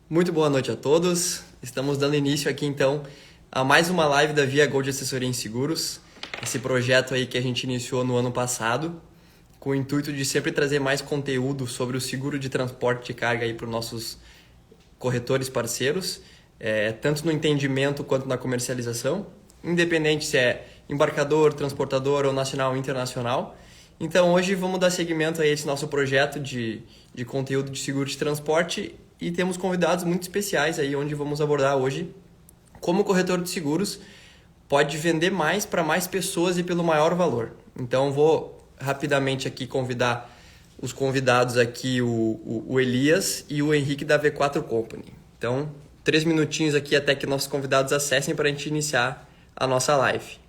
Muito boa noite a todos. Estamos dando início aqui então a mais uma live da Via Gold Assessoria em Seguros, esse projeto aí que a gente iniciou no ano passado, com o intuito de sempre trazer mais conteúdo sobre o seguro de transporte de carga aí para os nossos corretores parceiros, tanto no entendimento quanto na comercialização, independente se é embarcador, transportador ou nacional ou internacional. Então hoje vamos dar seguimento a esse nosso projeto de conteúdo de seguro de transporte e temos convidados muito especiais aí, onde vamos abordar hoje como o corretor de seguros pode vender mais para mais pessoas e pelo maior valor. Então vou rapidamente aqui convidar os convidados aqui, o Elias e o Henrique da V4 Company. Então, 3 minutinhos aqui até que nossos convidados acessem para a gente iniciar a nossa live.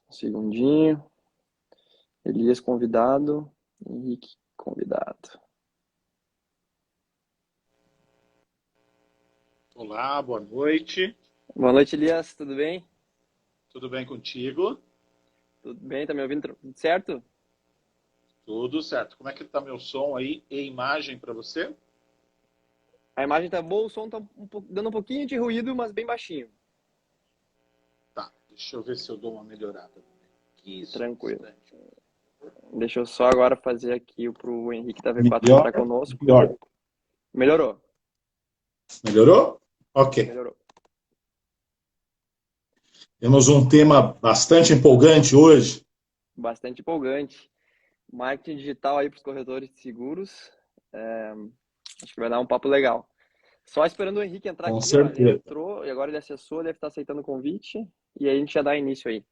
Um segundinho. Elias convidado, Henrique convidado. Olá, boa noite. Boa noite, Elias, tudo bem? Tudo bem contigo? Tudo bem, tá me ouvindo tudo certo? Tudo certo. Como é que tá meu som aí e imagem para você? A imagem tá boa, o som tá dando um pouquinho de ruído, mas bem baixinho. Tá, deixa eu ver se eu dou uma melhorada. Aqui, Tranquilo. Deixa eu só agora fazer aqui pro Henrique da V4 melhor, entrar conosco. melhor. Melhorou? Melhorou? Ok. Melhorou. Temos um tema bastante empolgante hoje. Bastante empolgante. Marketing digital aí para os corretores de seguros. Acho que vai dar um papo legal. Só esperando o Henrique entrar Com aqui, ó. certeza. Ele entrou e agora ele acessou, deve estar aceitando o convite. E aí a gente já dá início aí.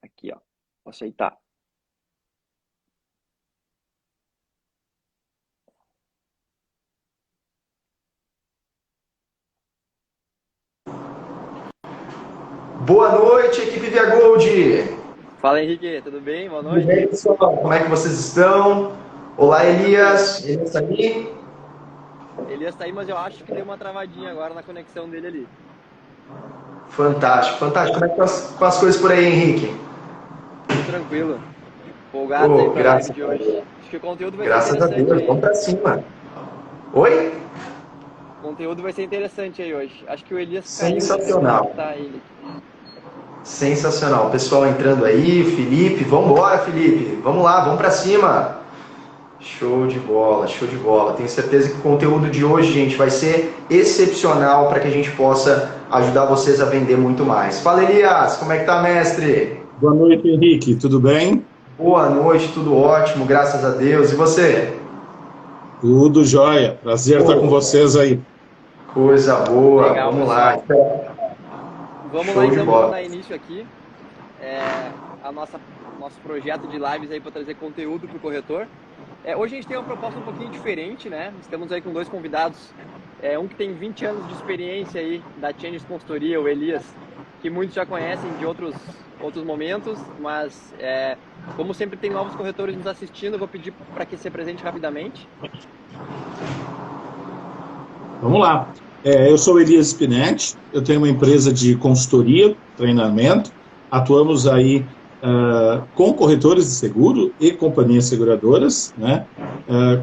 Aqui, ó. Vou aceitar. Boa noite, equipe Via Gold! Fala, Henrique, tudo bem? Boa Tudo noite. bem, pessoal? Como é que vocês estão? Olá, Elias. Elias tá aí? Elias tá aí, mas eu acho que deu uma travadinha agora na conexão dele ali. Fantástico, fantástico. Como é que estão com as coisas por aí, Henrique? Tudo tranquilo. Folgados aí pra live de hoje. Acho que o conteúdo vai ser Graças a interessante Deus, aí, vamos hein? pra cima. Oi? O conteúdo vai ser interessante aí hoje. Acho que o Elias caiu. Sensacional. Tá ele. Sensacional. O pessoal entrando aí, Felipe. Vamos embora, Felipe. Vamos lá, vamos pra cima. Show de bola, show de bola. Tenho certeza que o conteúdo de hoje, gente, vai ser excepcional para que a gente possa ajudar vocês a vender muito mais. Fala, Elias, como é que tá, mestre? Boa noite, Henrique. Tudo bem? Boa noite, tudo ótimo, graças a Deus. E você? Tudo jóia. Prazer estar com vocês aí. Coisa boa. Legal, Vamos lá. Vamos Show lá de então, bola. vamos dar início aqui. Nosso projeto de lives aí para trazer conteúdo para o corretor. Hoje a gente tem uma proposta um pouquinho diferente, né? Estamos aí com 2 convidados. Um que tem 20 anos de experiência aí da Changes Consultoria, o Elias, que muitos já conhecem de outros momentos, mas como sempre tem novos corretores nos assistindo, eu vou pedir para que se apresente rapidamente. Vamos lá. Eu sou Elias Spinetti, eu tenho uma empresa de consultoria, treinamento, atuamos aí com corretores de seguro e companhias seguradoras, né,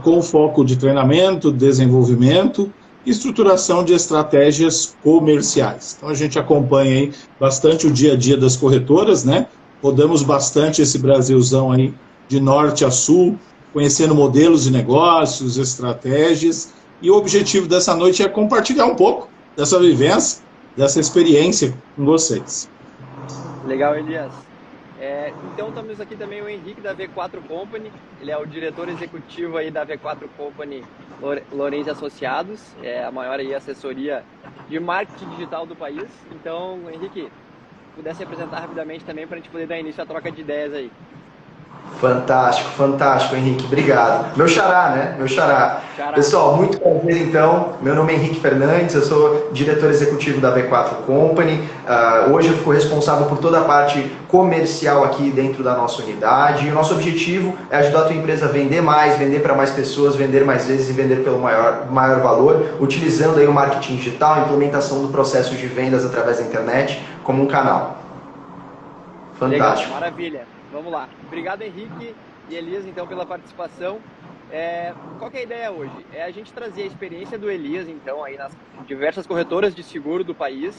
com foco de treinamento, desenvolvimento e estruturação de estratégias comerciais. Então a gente acompanha aí bastante o dia a dia das corretoras, né, rodamos bastante esse Brasilzão aí de norte a sul, conhecendo modelos de negócios, estratégias. E o objetivo dessa noite é compartilhar um pouco dessa vivência, dessa experiência com vocês. Legal, Elias. Então temos aqui também o Henrique da V4 Company. Ele é o diretor executivo aí da V4 Company Lourenço Associados, a maior aí assessoria de marketing digital do país. Então, Henrique, pudesse apresentar rapidamente também para a gente poder dar início à troca de ideias aí. Fantástico, fantástico, Henrique. Obrigado. Meu xará, né? Meu xará. Xará. Pessoal, muito prazer então. Meu nome é Henrique Fernandes, eu sou diretor executivo da V4 Company. Hoje eu fico responsável por toda a parte comercial aqui dentro da nossa unidade. E o nosso objetivo é ajudar a tua empresa a vender mais, vender para mais pessoas, vender mais vezes e vender pelo maior valor, utilizando aí o marketing digital, a implementação do processo de vendas através da internet como um canal. Fantástico. Legal, maravilha. Vamos lá. Obrigado, Henrique e Elias, então, pela participação. Qual que é a ideia hoje? É a gente trazer a experiência do Elias, então, aí nas diversas corretoras de seguro do país,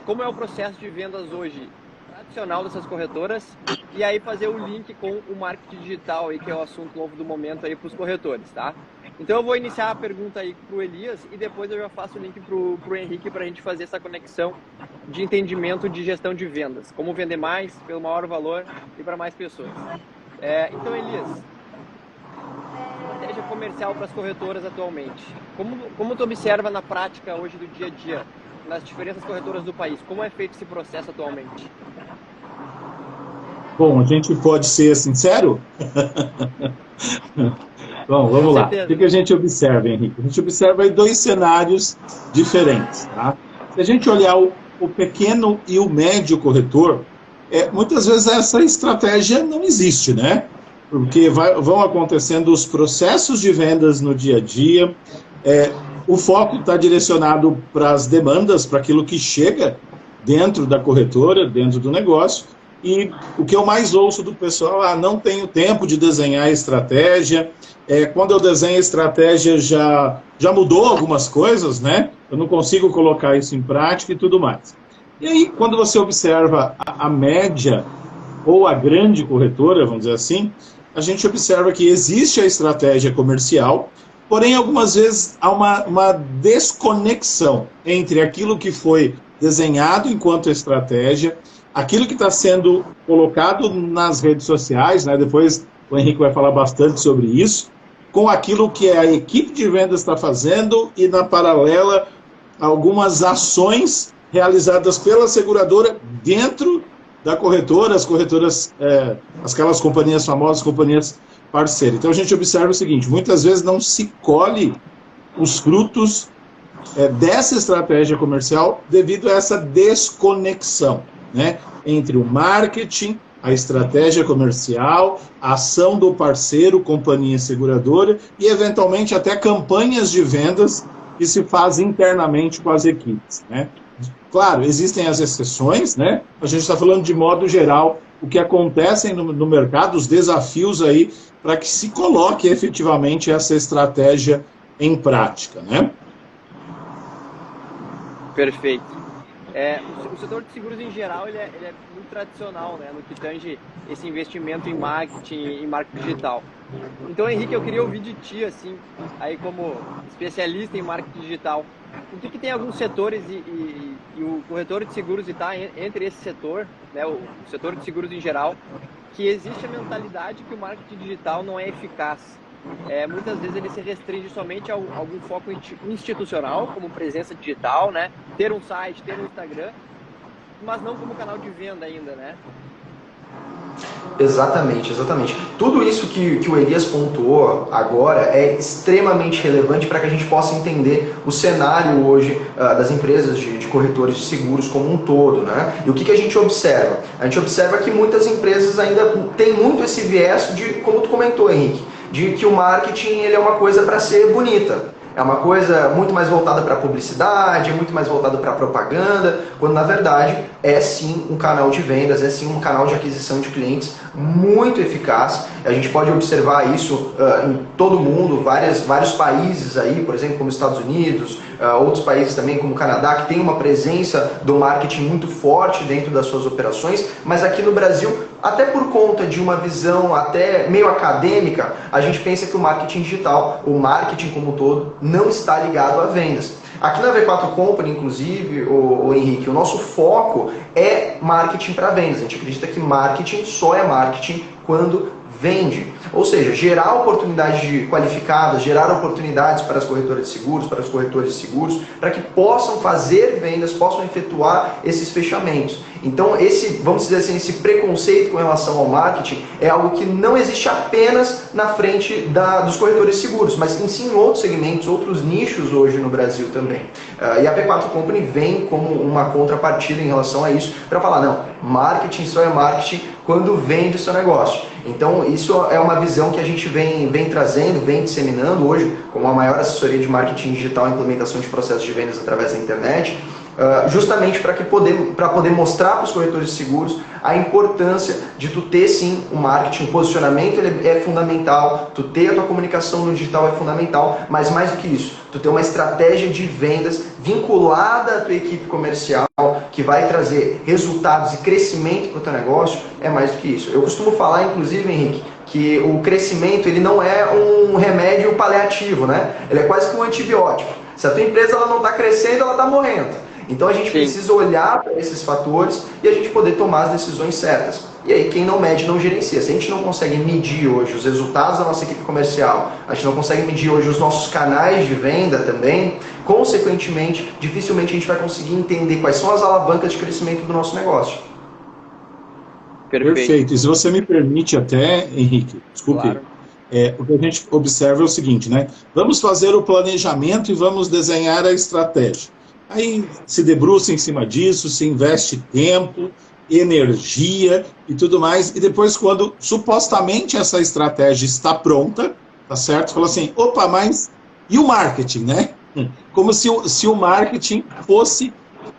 como é o processo de vendas hoje tradicional dessas corretoras, e aí fazer o link com o marketing digital, aí, que é o assunto novo do momento aí para os corretores, tá? Então eu vou iniciar a pergunta aí para o Elias e depois eu já faço o link para o Henrique para a gente fazer essa conexão de entendimento de gestão de vendas. Como vender mais, pelo maior valor e para mais pessoas. Então, Elias, estratégia comercial para as corretoras atualmente. Como tu observa na prática hoje do dia a dia, nas diferentes corretoras do país? Como é feito esse processo atualmente? Bom, a gente pode ser sincero? Bom, vamos lá. O que a gente observa, Henrique? A gente observa aí dois cenários diferentes. Tá? Se a gente olhar o pequeno e o médio corretor, muitas vezes essa estratégia não existe, né? Porque vão acontecendo os processos de vendas no dia a dia, o foco está direcionado para as demandas, para aquilo que chega dentro da corretora, dentro do negócio. E o que eu mais ouço do pessoal, não tenho tempo de desenhar estratégia, quando eu desenho a estratégia já mudou algumas coisas, né? Eu não consigo colocar isso em prática e tudo mais. E aí, quando você observa a média ou a grande corretora, vamos dizer assim, a gente observa que existe a estratégia comercial, porém, algumas vezes há uma desconexão entre aquilo que foi desenhado enquanto estratégia, aquilo que está sendo colocado nas redes sociais, né? Depois o Henrique vai falar bastante sobre isso, com aquilo que a equipe de vendas está fazendo e, na paralela, algumas ações realizadas pela seguradora dentro da corretora, as corretoras, aquelas companhias famosas, companhias parceiras. Então a gente observa o seguinte, muitas vezes não se colhe os frutos dessa estratégia comercial devido a essa desconexão, né, entre o marketing, a estratégia comercial, a ação do parceiro, companhia seguradora e, eventualmente, até campanhas de vendas que se fazem internamente com as equipes, né? Claro, existem as exceções, né? A gente está falando de modo geral o que acontece no mercado, os desafios aí para que se coloque efetivamente essa estratégia em prática, né? Perfeito. O setor de seguros em geral ele é muito tradicional, né, no que tange esse investimento em marketing digital. Então, Henrique, eu queria ouvir de ti, assim, aí como especialista em marketing digital, o que tem alguns setores e o corretor de seguros está entre esse setor, né, o setor de seguros em geral, que existe a mentalidade que o marketing digital não é eficaz. Muitas vezes ele se restringe somente a algum foco institucional, como presença digital, né? Ter um site, ter um Instagram, mas não como canal de venda ainda, né? Exatamente, exatamente. Tudo isso que o Elias pontuou agora é extremamente relevante para que a gente possa entender o cenário hoje das empresas de corretores de seguros como um todo, né? E o que a gente observa? A gente observa que muitas empresas ainda têm muito esse viés de, como tu comentou, Henrique, de que o marketing ele é uma coisa para ser bonita. É uma coisa muito mais voltada para publicidade, muito mais voltada para propaganda, quando na verdade é sim um canal de vendas, é sim um canal de aquisição de clientes muito eficaz. A gente pode observar isso em todo o mundo, vários países aí, por exemplo, como Estados Unidos, outros países também como o Canadá, que tem uma presença do marketing muito forte dentro das suas operações, mas aqui no Brasil, até por conta de uma visão até meio acadêmica, a gente pensa que o marketing digital, o marketing como um todo, não está ligado a vendas. Aqui na V4 Company, inclusive, o Henrique, o nosso foco é marketing para vendas. A gente acredita que marketing só é marketing quando vende. Ou seja, gerar oportunidades qualificadas, gerar oportunidades para as corretoras de seguros, para os corretores de seguros, para que possam fazer vendas, possam efetuar esses fechamentos. Então, vamos dizer assim, esse preconceito com relação ao marketing é algo que não existe apenas na frente dos corretores de seguros, mas sim em outros segmentos, outros nichos hoje no Brasil também. E a P4 Company vem como uma contrapartida em relação a isso, para falar, não, marketing só é marketing quando vende o seu negócio. Então, isso é uma visão que a gente vem trazendo, vem disseminando hoje, como a maior assessoria de marketing digital e implementação de processos de vendas através da internet, justamente para poder mostrar para os corretores de seguros a importância de tu ter sim o marketing, o posicionamento ele é fundamental, tu ter a tua comunicação no digital é fundamental, mas mais do que isso, tu ter uma estratégia de vendas vinculada à tua equipe comercial, que vai trazer resultados e crescimento para o teu negócio, é mais do que isso. Eu costumo falar, inclusive, Henrique, que o crescimento ele não é um remédio paliativo, né? Ele é quase que um antibiótico. Se a tua empresa ela não está crescendo, ela está morrendo. Então a gente precisa olhar para esses fatores e a gente poder tomar as decisões certas. E aí quem não mede não gerencia. Se a gente não consegue medir hoje os resultados da nossa equipe comercial, a gente não consegue medir hoje os nossos canais de venda também, consequentemente, dificilmente a gente vai conseguir entender quais são as alavancas de crescimento do nosso negócio. Perfeito. E se você me permite até, Henrique, desculpe, Claro. O que a gente observa é o seguinte, né? Vamos fazer o planejamento e vamos desenhar a estratégia. Aí se debruça em cima disso, se investe tempo, energia e tudo mais, e depois quando supostamente essa estratégia está pronta, tá certo? Fala assim, opa, mas e o marketing, né? Como se o marketing fosse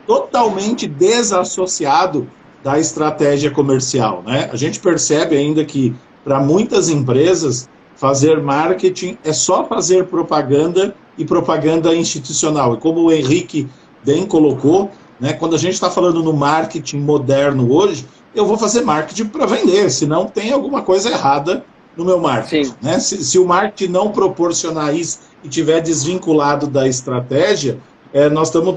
totalmente desassociado da estratégia comercial, né? A gente percebe ainda que para muitas empresas fazer marketing é só fazer propaganda e propaganda institucional. E como o Henrique bem colocou, né, quando a gente está falando no marketing moderno hoje, eu vou fazer marketing para vender, senão tem alguma coisa errada no meu marketing. Né? Se o marketing não proporcionar isso e tiver desvinculado da estratégia,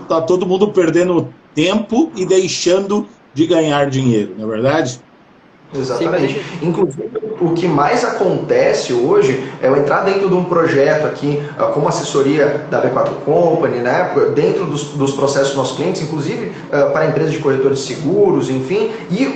tá todo mundo perdendo tempo e deixando de ganhar dinheiro, não é verdade? Exatamente. Inclusive, o que mais acontece hoje é eu entrar dentro de um projeto aqui, como assessoria da V4 Company, né, dentro dos processos dos nossos clientes, inclusive para empresas de corretores de seguros, enfim, e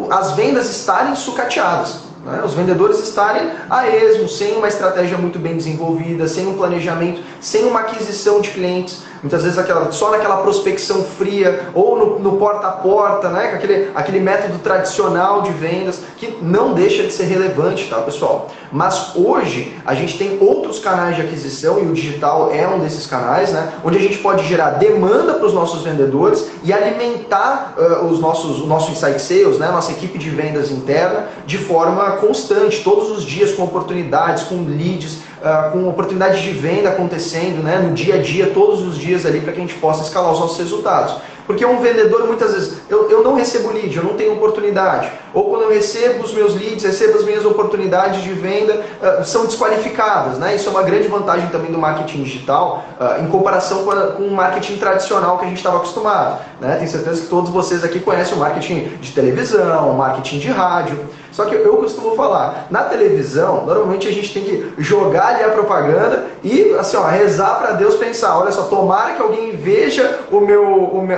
as vendas estarem sucateadas. Né? Os vendedores estarem a esmo, sem uma estratégia muito bem desenvolvida, sem um planejamento, sem uma aquisição de clientes, muitas vezes só naquela prospecção fria ou no porta a porta, né? aquele método tradicional de vendas que não deixa de ser relevante, tá, pessoal? Mas hoje a gente tem outros canais de aquisição e o digital é um desses canais, né? Onde a gente pode gerar demanda para os nossos vendedores e alimentar o nosso Insight Sales, né? Nossa equipe de vendas interna de forma constante, todos os dias com oportunidades, com leads, com oportunidades de venda acontecendo, né, no dia a dia, todos os dias ali, para que a gente possa escalar os nossos resultados. Porque um vendedor, muitas vezes, eu não recebo lead, eu não tenho oportunidade. Ou quando eu recebo os meus leads, recebo as minhas oportunidades de venda, são desqualificadas. Né? Isso é uma grande vantagem também do marketing digital, em comparação com o marketing tradicional que a gente estava acostumado. Né? Tenho certeza que todos vocês aqui conhecem o marketing de televisão, o marketing de rádio. Só que eu costumo falar, na televisão, normalmente a gente tem que jogar ali a propaganda e assim, ó, rezar para Deus pensar, olha só, tomara que alguém veja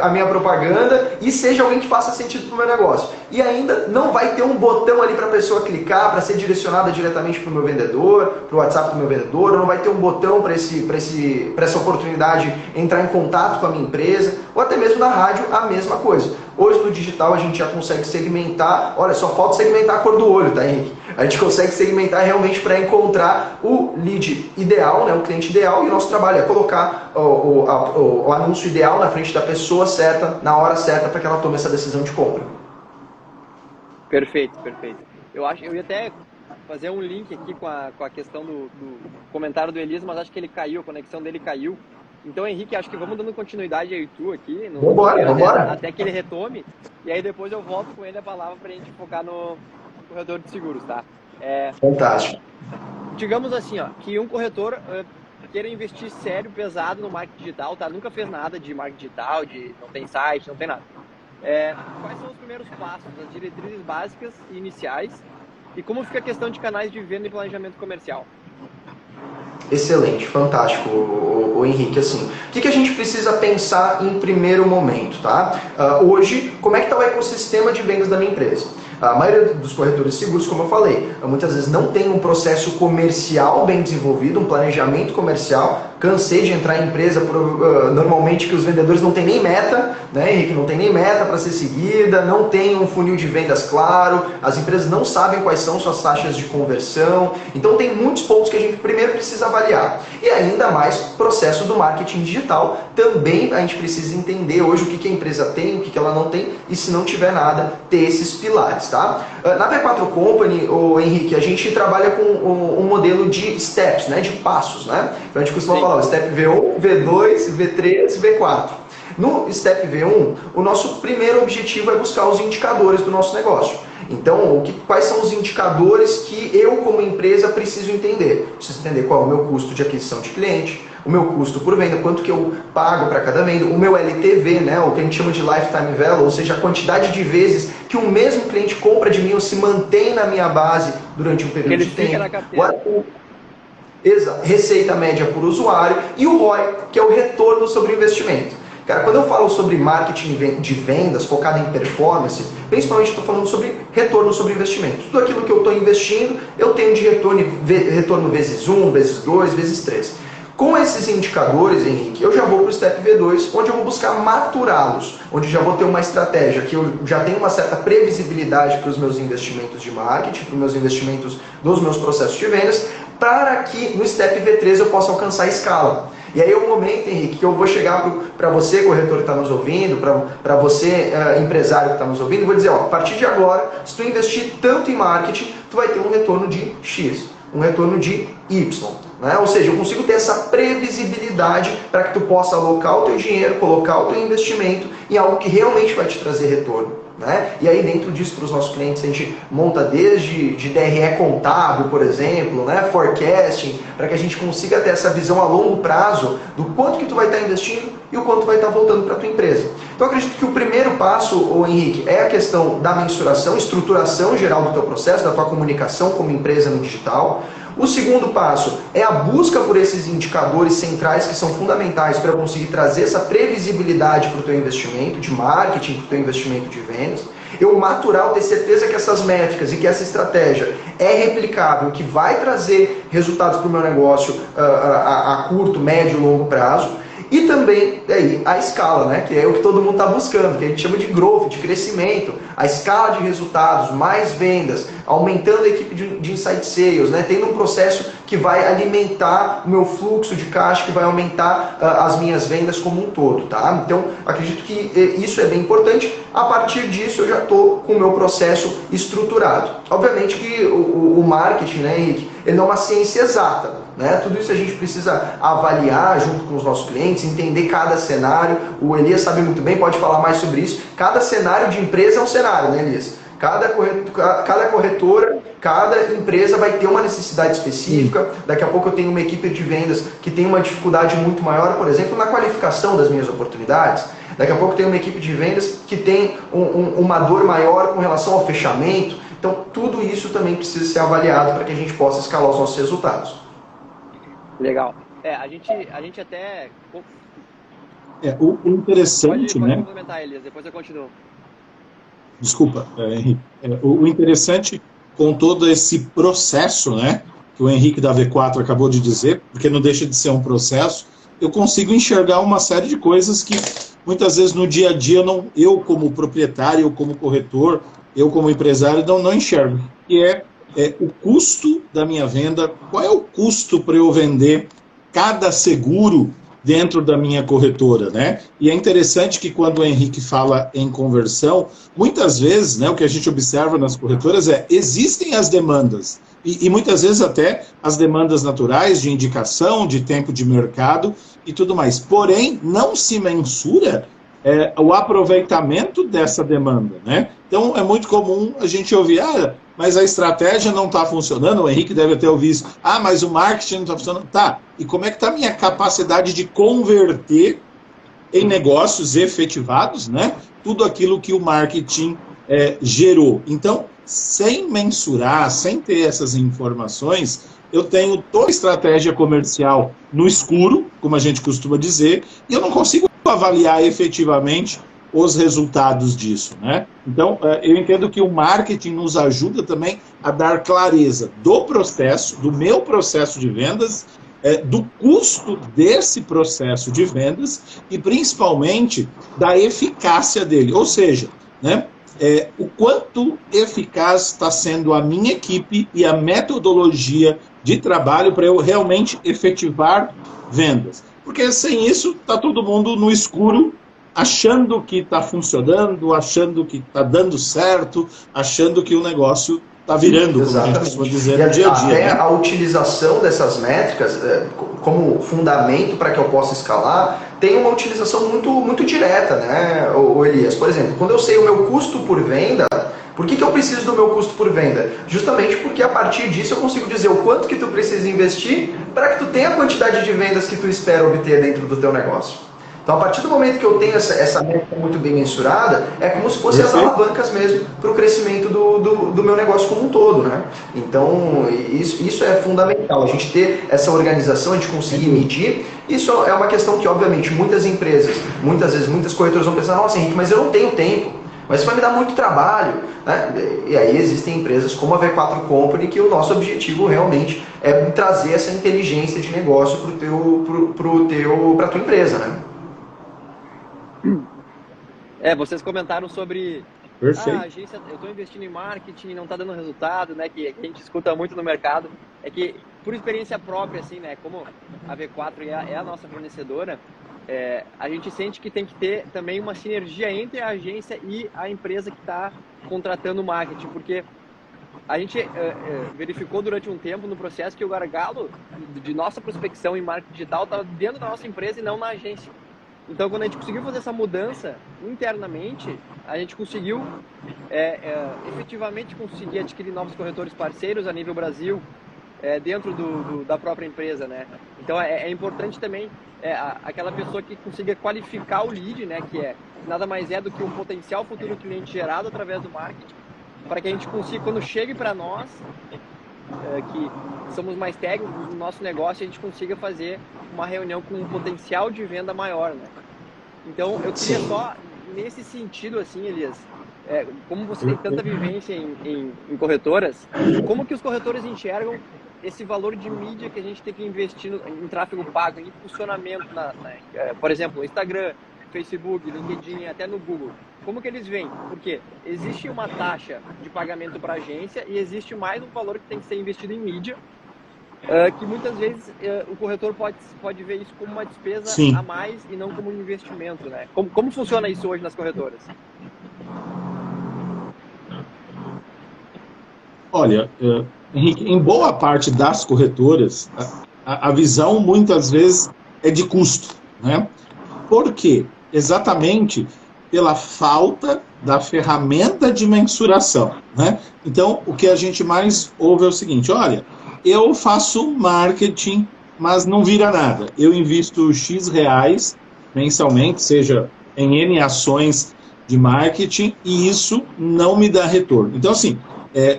a minha propaganda e seja alguém que faça sentido para o meu negócio. E ainda não vai ter um botão ali para a pessoa clicar, para ser direcionada diretamente para o meu vendedor, para o WhatsApp do meu vendedor, não vai ter um botão para essa oportunidade entrar em contato com a minha empresa, ou até mesmo na rádio a mesma coisa. Hoje no digital a gente já consegue segmentar, olha, só falta segmentar a cor do olho, tá, Henrique? A gente consegue segmentar realmente para encontrar o lead ideal, né, o cliente ideal, e o nosso trabalho é colocar o anúncio ideal na frente da pessoa certa, na hora certa, para que ela tome essa decisão de compra. Perfeito, perfeito. Eu ia até fazer um link aqui com a questão do comentário do Elias, mas acho que ele caiu, a conexão dele caiu. Então, Henrique, acho que vamos dando continuidade aí tu aqui, vambora. Até que ele retome, e aí depois eu volto com ele a palavra para a gente focar no corretor de seguros, tá? Fantástico. Digamos assim, ó, que um corretor queira investir sério, pesado no marketing digital, tá? Nunca fez nada de marketing digital, não tem site, não tem nada. Quais são os primeiros passos, as diretrizes básicas e iniciais E como fica a questão de canais de venda e planejamento comercial? Excelente, fantástico, o Henrique. Assim, o que a gente precisa pensar em primeiro momento, tá? Hoje, como é que está o ecossistema de vendas da minha empresa? A maioria dos corretores de seguros, como eu falei, muitas vezes não tem um processo comercial bem desenvolvido, um planejamento comercial. Cansei de entrar em empresa, normalmente que os vendedores não têm nem meta, né, Henrique? Não tem nem meta para ser seguida, não tem um funil de vendas claro, as empresas não sabem quais são suas taxas de conversão. Então tem muitos pontos que a gente primeiro precisa avaliar. E ainda mais processo do marketing digital, também a gente precisa entender hoje o que a empresa tem, o que ela não tem, e se não tiver nada, ter esses pilares, tá? Na V4 Company, Henrique, a gente trabalha com um modelo de steps, né, de passos, né? Então a gente costuma falar o step V1, V2, V3, V4. No step V1, o nosso primeiro objetivo é buscar os indicadores do nosso negócio. Então, quais são os indicadores que eu, como empresa, preciso entender? Preciso entender qual é o meu custo de aquisição de cliente, o meu custo por venda, quanto que eu pago para cada venda, o meu LTV, né, o que a gente chama de Lifetime Value, ou seja, a quantidade de vezes que o mesmo cliente compra de mim ou se mantém na minha base durante um período de tempo. Receita média por usuário e o ROI, que é o retorno sobre o investimento. Cara, quando eu falo sobre marketing de vendas focado em performance, principalmente estou falando sobre retorno sobre investimento. Tudo aquilo que eu estou investindo, eu tenho de retorno vezes 1, vezes 2, vezes 3. Com esses indicadores, Henrique, eu já vou para o Step V2, onde eu vou buscar maturá-los, onde já vou ter uma estratégia que eu já tenho uma certa previsibilidade para os meus investimentos de marketing, para os meus investimentos nos meus processos de vendas, para que no Step V3 eu possa alcançar a escala. E aí é o momento, Henrique, que eu vou chegar para você, corretor que está nos ouvindo, para você, empresário que está nos ouvindo, vou dizer, ó, a partir de agora, se tu investir tanto em marketing, tu vai ter um retorno de X, um retorno de Y. Né? Ou seja, eu consigo ter essa previsibilidade para que tu possa alocar o teu dinheiro, colocar o teu investimento em algo que realmente vai te trazer retorno. Né? E aí dentro disso para os nossos clientes a gente monta desde de DRE contábil, por exemplo, né? Forecasting, para que a gente consiga ter essa visão a longo prazo do quanto que tu vai estar investindo e o quanto vai estar voltando para a tua empresa. Então eu acredito que o primeiro passo, Henrique, é a questão da mensuração, estruturação geral do teu processo, da tua comunicação como empresa no digital. O segundo passo é a busca por esses indicadores centrais que são fundamentais para eu conseguir trazer essa previsibilidade para o teu investimento de marketing, para o teu investimento de vendas. Eu maturar, eu ter certeza que essas métricas e que essa estratégia é replicável, que vai trazer resultados para o meu negócio a curto, médio e longo prazo. E também a escala, né, que é o que todo mundo está buscando, que a gente chama de growth, de crescimento, a escala de resultados, mais vendas, aumentando a equipe de insight sales, né, tendo um processo que vai alimentar o meu fluxo de caixa, que vai aumentar as minhas vendas como um todo. Tá? Então, acredito que isso é bem importante. A partir disso, eu já estou com o meu processo estruturado. Obviamente que o marketing, né, Henrique, ele não é uma ciência exata. Né? Tudo isso a gente precisa avaliar junto com os nossos clientes, entender cada cenário. O Elias sabe muito bem, pode falar mais sobre isso. Cada cenário de empresa é um cenário, né, Elias? Cada corretora, cada empresa vai ter uma necessidade específica. Daqui a pouco eu tenho uma equipe de vendas que tem uma dificuldade muito maior, por exemplo, na qualificação das minhas oportunidades. Daqui a pouco eu tenho uma equipe de vendas que tem uma dor maior com relação ao fechamento. Então, tudo isso também precisa ser avaliado para que a gente possa escalar os nossos resultados. Legal. A gente até... O interessante, pode né? complementar, Elias, depois eu continuo. Desculpa, Henrique. O interessante com todo esse processo, né, que o Henrique da V4 acabou de dizer, porque não deixa de ser um processo, eu consigo enxergar uma série de coisas que muitas vezes no dia a dia eu como proprietário, eu como corretor, eu como empresário não enxergo. Que é o custo da minha venda, qual é o custo para eu vender cada seguro dentro da minha corretora, né? E é interessante que quando o Henrique fala em conversão, muitas vezes, né, o que a gente observa nas corretoras existem as demandas, e muitas vezes até as demandas naturais de indicação, de tempo de mercado e tudo mais. Porém, não se mensura o aproveitamento dessa demanda, né? Então, é muito comum a gente ouvir, mas a estratégia não está funcionando, o Henrique deve até ouvir isso, mas o marketing não está funcionando. Tá, e como é que está a minha capacidade de converter em negócios efetivados, né? Tudo aquilo que o marketing gerou. Então, sem mensurar, sem ter essas informações, eu tenho toda a estratégia comercial no escuro, como a gente costuma dizer, e eu não consigo avaliar efetivamente os resultados disso, né? Então, eu entendo que o marketing nos ajuda também a dar clareza do processo, do meu processo de vendas, do custo desse processo de vendas e, principalmente, da eficácia dele. Ou seja, né, o quanto eficaz está sendo a minha equipe e a metodologia de trabalho para eu realmente efetivar vendas. Porque sem isso, está todo mundo no escuro, achando que está funcionando, achando que está dando certo, achando que o negócio está virando, como a gente costuma dizer no dia a dia. Até né? a utilização dessas métricas como fundamento para que eu possa escalar tem uma utilização muito direta, né, Elias? Por exemplo, quando eu sei o meu custo por venda, por que eu preciso do meu custo por venda? Justamente porque a partir disso eu consigo dizer o quanto que tu precisa investir para que tu tenha a quantidade de vendas que tu espera obter dentro do teu negócio. Então, a partir do momento que eu tenho essa métrica muito bem mensurada, é como se fossem as alavancas mesmo para o crescimento do meu negócio como um todo, né? Então, isso é fundamental. A gente ter essa organização, a gente conseguir medir. Isso é uma questão que, obviamente, muitas empresas, muitas vezes, muitas corretoras vão pensar, nossa, Henrique, mas eu não tenho tempo. Mas isso vai me dar muito trabalho. Né? E aí existem empresas como a V4 Company, que o nosso objetivo realmente é trazer essa inteligência de negócio para a tua empresa, né? Vocês comentaram sobre a agência, eu estou investindo em marketing e não está dando resultado, né? Que a gente escuta muito no mercado. É que, por experiência própria, assim, né? Como a V4 é a nossa fornecedora, a gente sente que tem que ter também uma sinergia entre a agência e a empresa que está contratando o marketing, porque a gente verificou durante um tempo no processo que o gargalo de nossa prospecção em marketing digital estava dentro da nossa empresa e não na agência. Então, quando a gente conseguiu fazer essa mudança internamente, a gente conseguiu efetivamente conseguir adquirir novos corretores parceiros a nível Brasil, dentro da própria empresa, né? Então, é importante também aquela pessoa que consiga qualificar o lead, né? Que nada mais é do que um potencial futuro cliente gerado através do marketing, para que a gente consiga, quando chegue para nós, que somos mais técnicos no nosso negócio, a gente consiga fazer uma reunião com um potencial de venda maior, né? Então, eu queria só, nesse sentido, assim, Elias, como você tem tanta vivência em corretoras, como que os corretores enxergam esse valor de mídia que a gente tem que investir em tráfego pago, em impulsionamento, por exemplo, Instagram, Facebook, LinkedIn, até no Google? Como que eles veem? Porque existe uma taxa de pagamento para a agência e existe mais um valor que tem que ser investido em mídia, que muitas vezes o corretor pode ver isso como uma despesa Sim. a mais e não como um investimento, né? Como funciona isso hoje nas corretoras? Olha, Henrique, em boa parte das corretoras, a visão muitas vezes é de custo, né? Por quê? Exatamente pela falta da ferramenta de mensuração, né? Então, o que a gente mais ouve é o seguinte, olha, eu faço marketing, mas não vira nada. Eu invisto X reais mensalmente, seja em N ações de marketing, e isso não me dá retorno. Então, assim,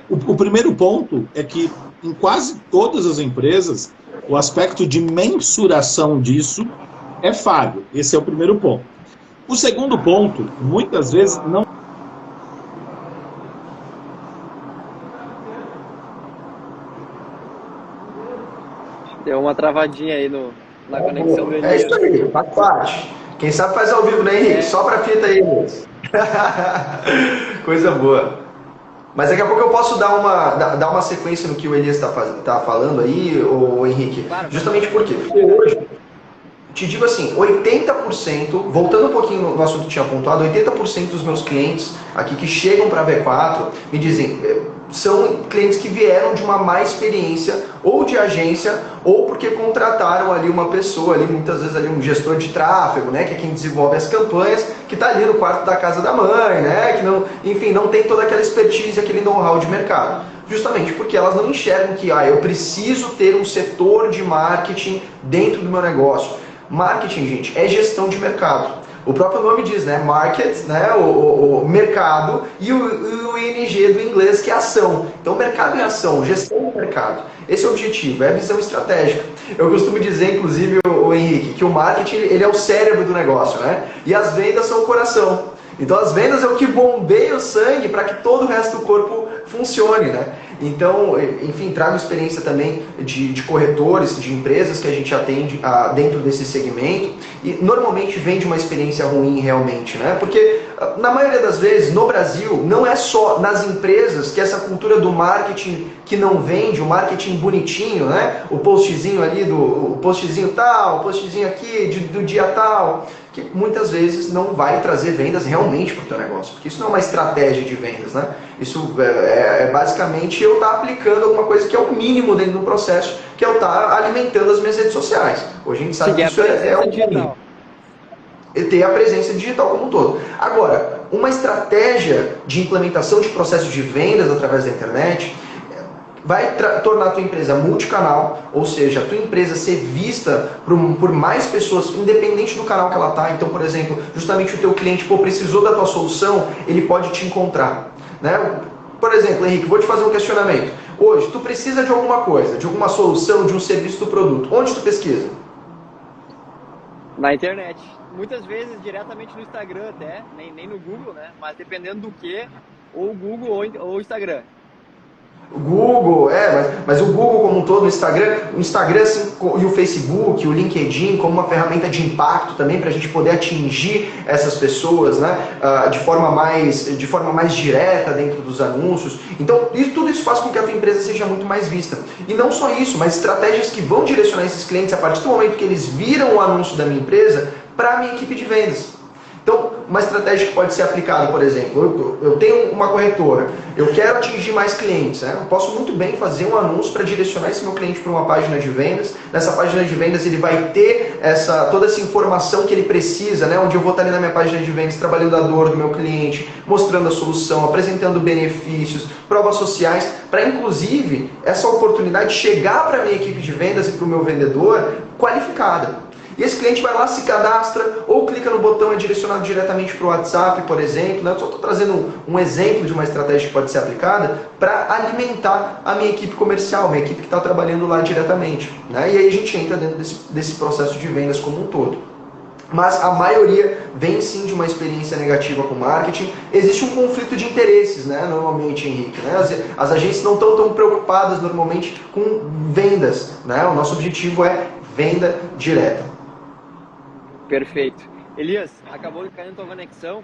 o primeiro ponto é que em quase todas as empresas, o aspecto de mensuração disso é falho. Esse é o primeiro ponto. O segundo ponto, muitas vezes, não... Deu uma travadinha aí na conexão do Elias. É isso aí, faz parte. Quem sabe faz ao vivo, né, Henrique? Só pra fita aí, Elias. Coisa boa. Mas daqui a pouco eu posso dar uma sequência no que o Elias tá falando aí, ô Henrique. Claro. Justamente por quê? Porque hoje, te digo assim, 80%, voltando um pouquinho no assunto que tinha apontado, 80% dos meus clientes aqui que chegam para a V4 me dizem, são clientes que vieram de uma má experiência, ou de agência, ou porque contrataram ali uma pessoa, ali, muitas vezes ali um gestor de tráfego, né, que é quem desenvolve as campanhas, que está ali no quarto da casa da mãe, né, que não, enfim, não tem toda aquela expertise, aquele know-how de mercado. Justamente porque elas não enxergam que eu preciso ter um setor de marketing dentro do meu negócio. Marketing, gente, é gestão de mercado. O próprio nome diz, né? Market, né? O mercado, e o ING do inglês, que é ação. Então, mercado é ação, gestão do mercado. Esse é o objetivo, é a visão estratégica. Eu costumo dizer, inclusive, o Henrique, que o marketing ele é o cérebro do negócio, né? E as vendas são o coração. Então, as vendas é o que bombeia o sangue para que todo o resto do corpo funcione, né? Então, enfim, trago experiência também de corretores, de empresas que a gente atende dentro desse segmento, e normalmente vem de uma experiência ruim realmente, né? Porque, na maioria das vezes, no Brasil, não é só nas empresas que essa cultura do marketing que não vende, o marketing bonitinho, né? O postzinho ali, o postzinho tal, o postzinho aqui, do dia tal, que muitas vezes não vai trazer vendas realmente para o teu negócio, porque isso não é uma estratégia de vendas, né? Isso é basicamente eu estar aplicando alguma coisa que é o mínimo dentro do processo, que é eu estar alimentando as minhas redes sociais. Hoje a gente sabe que isso é o mínimo. E ter a presença digital como um todo. Agora, uma estratégia de implementação de processos de vendas através da internet vai tornar a tua empresa multicanal, ou seja, a tua empresa ser vista por mais pessoas, independente do canal que ela está. Então, por exemplo, justamente o teu cliente precisou da tua solução, ele pode te encontrar, né? Por exemplo, Henrique, vou te fazer um questionamento. Hoje, tu precisa de alguma coisa, de alguma solução, de um serviço do produto. Onde tu pesquisa? Na internet. Muitas vezes diretamente no Instagram até, nem no Google, né? Mas dependendo do que, ou o Google ou o Instagram. O Google, mas o Google como um todo, o Instagram assim, e o Facebook, o LinkedIn como uma ferramenta de impacto também para a gente poder atingir essas pessoas, né, de forma mais direta dentro dos anúncios. Então tudo isso faz com que a tua empresa seja muito mais vista. E não só isso, mas estratégias que vão direcionar esses clientes a partir do momento que eles viram o anúncio da minha empresa para a minha equipe de vendas. Então, uma estratégia que pode ser aplicada, por exemplo, eu tenho uma corretora, eu quero atingir mais clientes, né? Eu posso muito bem fazer um anúncio para direcionar esse meu cliente para uma página de vendas. Nessa página de vendas ele vai ter toda essa informação que ele precisa, né? Onde eu vou estar ali na minha página de vendas trabalhando a dor do meu cliente, mostrando a solução, apresentando benefícios, provas sociais, para inclusive essa oportunidade chegar para a minha equipe de vendas e para o meu vendedor qualificada. E esse cliente vai lá, se cadastra, ou clica no botão, é direcionado diretamente para o WhatsApp, por exemplo. Né? Eu só estou trazendo um exemplo de uma estratégia que pode ser aplicada para alimentar a minha equipe comercial, minha equipe que está trabalhando lá diretamente. Né? E aí a gente entra dentro desse processo de vendas como um todo. Mas a maioria vem sim de uma experiência negativa com marketing. Existe um conflito de interesses, né? Normalmente, Henrique. Né? As agências não estão tão preocupadas normalmente com vendas. Né? O nosso objetivo é venda direta. Perfeito. Elias, acabou caindo tua conexão?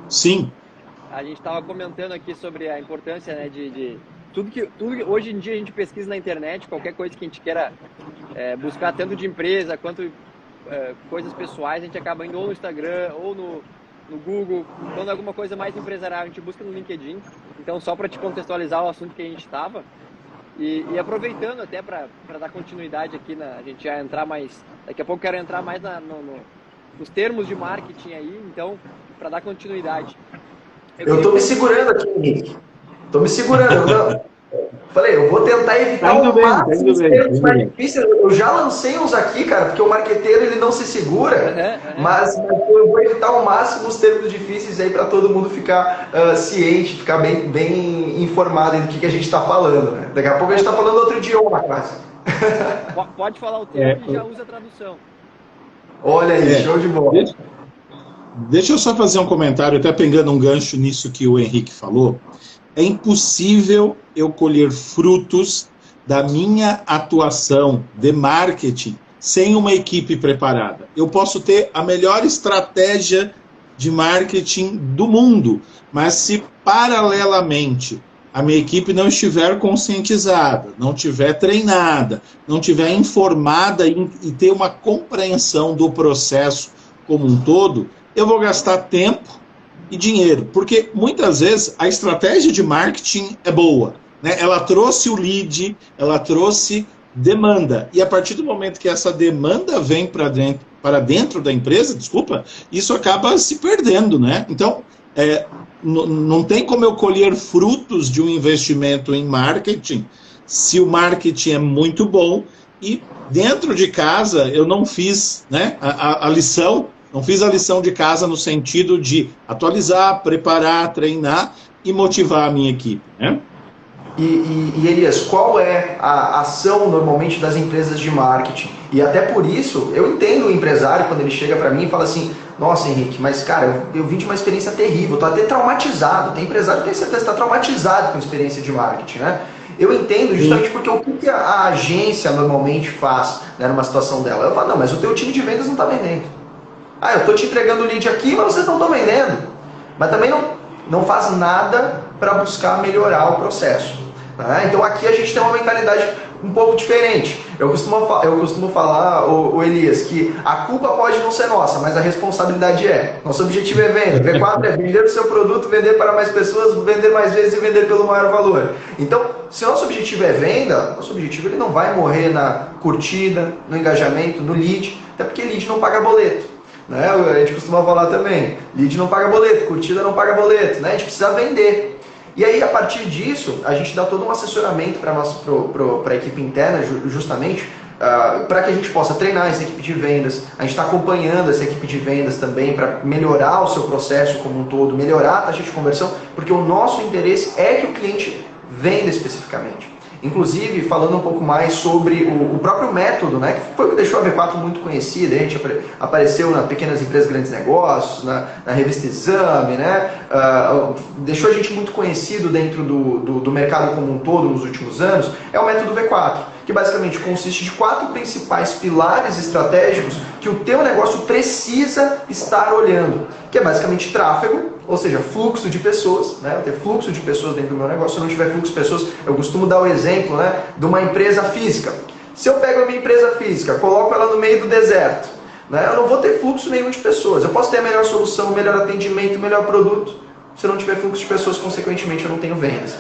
Sim. A gente estava comentando aqui sobre a importância, né, de tudo que hoje em dia a gente pesquisa na internet, qualquer coisa que a gente queira buscar, tanto de empresa quanto coisas pessoais, a gente acaba indo ou no Instagram ou no Google. Quando é alguma coisa mais empresarial, a gente busca no LinkedIn. Então, só para te contextualizar o assunto que a gente estava, e aproveitando até para dar continuidade aqui, a gente já entrar mais, daqui a pouco quero entrar mais nos termos de marketing aí, então, para dar continuidade. Eu estou me segurando aqui, Henrique. Estou me segurando. Falei, eu vou tentar evitar o máximo os termos mais difíceis. Eu já lancei uns aqui, cara, porque o marqueteiro ele não se segura, mas eu vou evitar ao máximo os termos difíceis aí para todo mundo ficar ciente, ficar bem informado do que a gente está falando. Né? Daqui a pouco a gente está falando outro idioma, quase. Pode falar o termo e já usa a tradução. Olha aí, show de bola. Deixa eu só fazer um comentário, até pegando um gancho nisso que o Henrique falou. É impossível eu colher frutos da minha atuação de marketing sem uma equipe preparada. Eu posso ter a melhor estratégia de marketing do mundo, mas se paralelamente a minha equipe não estiver conscientizada, não estiver treinada, não estiver informada e ter uma compreensão do processo como um todo, eu vou gastar tempo e dinheiro, porque muitas vezes a estratégia de marketing é boa, né? Ela trouxe o lead, ela trouxe demanda, e a partir do momento que essa demanda vem para dentro da empresa, isso acaba se perdendo, né? Então, não tem como eu colher frutos de um investimento em marketing se o marketing é muito bom e dentro de casa eu não fiz, né, a lição, não fiz a lição de casa no sentido de atualizar, preparar, treinar e motivar a minha equipe, né? E Elias, qual é a ação normalmente das empresas de marketing? E até por isso, eu entendo o empresário quando ele chega para mim e fala assim: nossa, Henrique, mas cara, eu vim de uma experiência terrível, estou até traumatizado. Tem empresário que tem certeza que está traumatizado com a experiência de marketing, né? Eu entendo justamente porque o que a agência normalmente faz, né, numa situação dela? Eu falo: não, mas o teu time de vendas não está vendendo. Ah, eu estou te entregando o lead aqui, mas vocês não estão vendendo. Mas também não faz nada para buscar melhorar o processo. Tá? Então aqui a gente tem uma mentalidade um pouco diferente. Eu costumo falar, o Elias, que a culpa pode não ser nossa, mas a responsabilidade é. Nosso objetivo é venda. V4 é vender o seu produto, vender para mais pessoas, vender mais vezes e vender pelo maior valor. Então, se nosso objetivo é venda, nosso objetivo ele não vai morrer na curtida, no engajamento, no lead, até porque lead não paga boleto. Né? A gente costuma falar também, lead não paga boleto, curtida não paga boleto, né? A gente precisa vender. E aí, a partir disso, a gente dá todo um assessoramento para a equipe interna, justamente, para que a gente possa treinar essa equipe de vendas. A gente está acompanhando essa equipe de vendas também para melhorar o seu processo como um todo, melhorar a taxa de conversão, porque o nosso interesse é que o cliente venda especificamente. Inclusive, falando um pouco mais sobre o próprio método, né, que foi o que deixou a V4 muito conhecida. A gente apareceu na Pequenas Empresas Grandes Negócios, na revista Exame, né, deixou a gente muito conhecido dentro do mercado como um todo nos últimos anos. É o método V4, que basicamente consiste de 4 principais pilares estratégicos que o teu negócio precisa estar olhando, que é basicamente tráfego, ou seja, fluxo de pessoas, né? Eu ter fluxo de pessoas dentro do meu negócio. Se eu não tiver fluxo de pessoas, eu costumo dar o exemplo, né, de uma empresa física. Se eu pego a minha empresa física, coloco ela no meio do deserto, né, eu não vou ter fluxo nenhum de pessoas. Eu posso ter a melhor solução, o melhor atendimento, o melhor produto. Se eu não tiver fluxo de pessoas, consequentemente, eu não tenho vendas.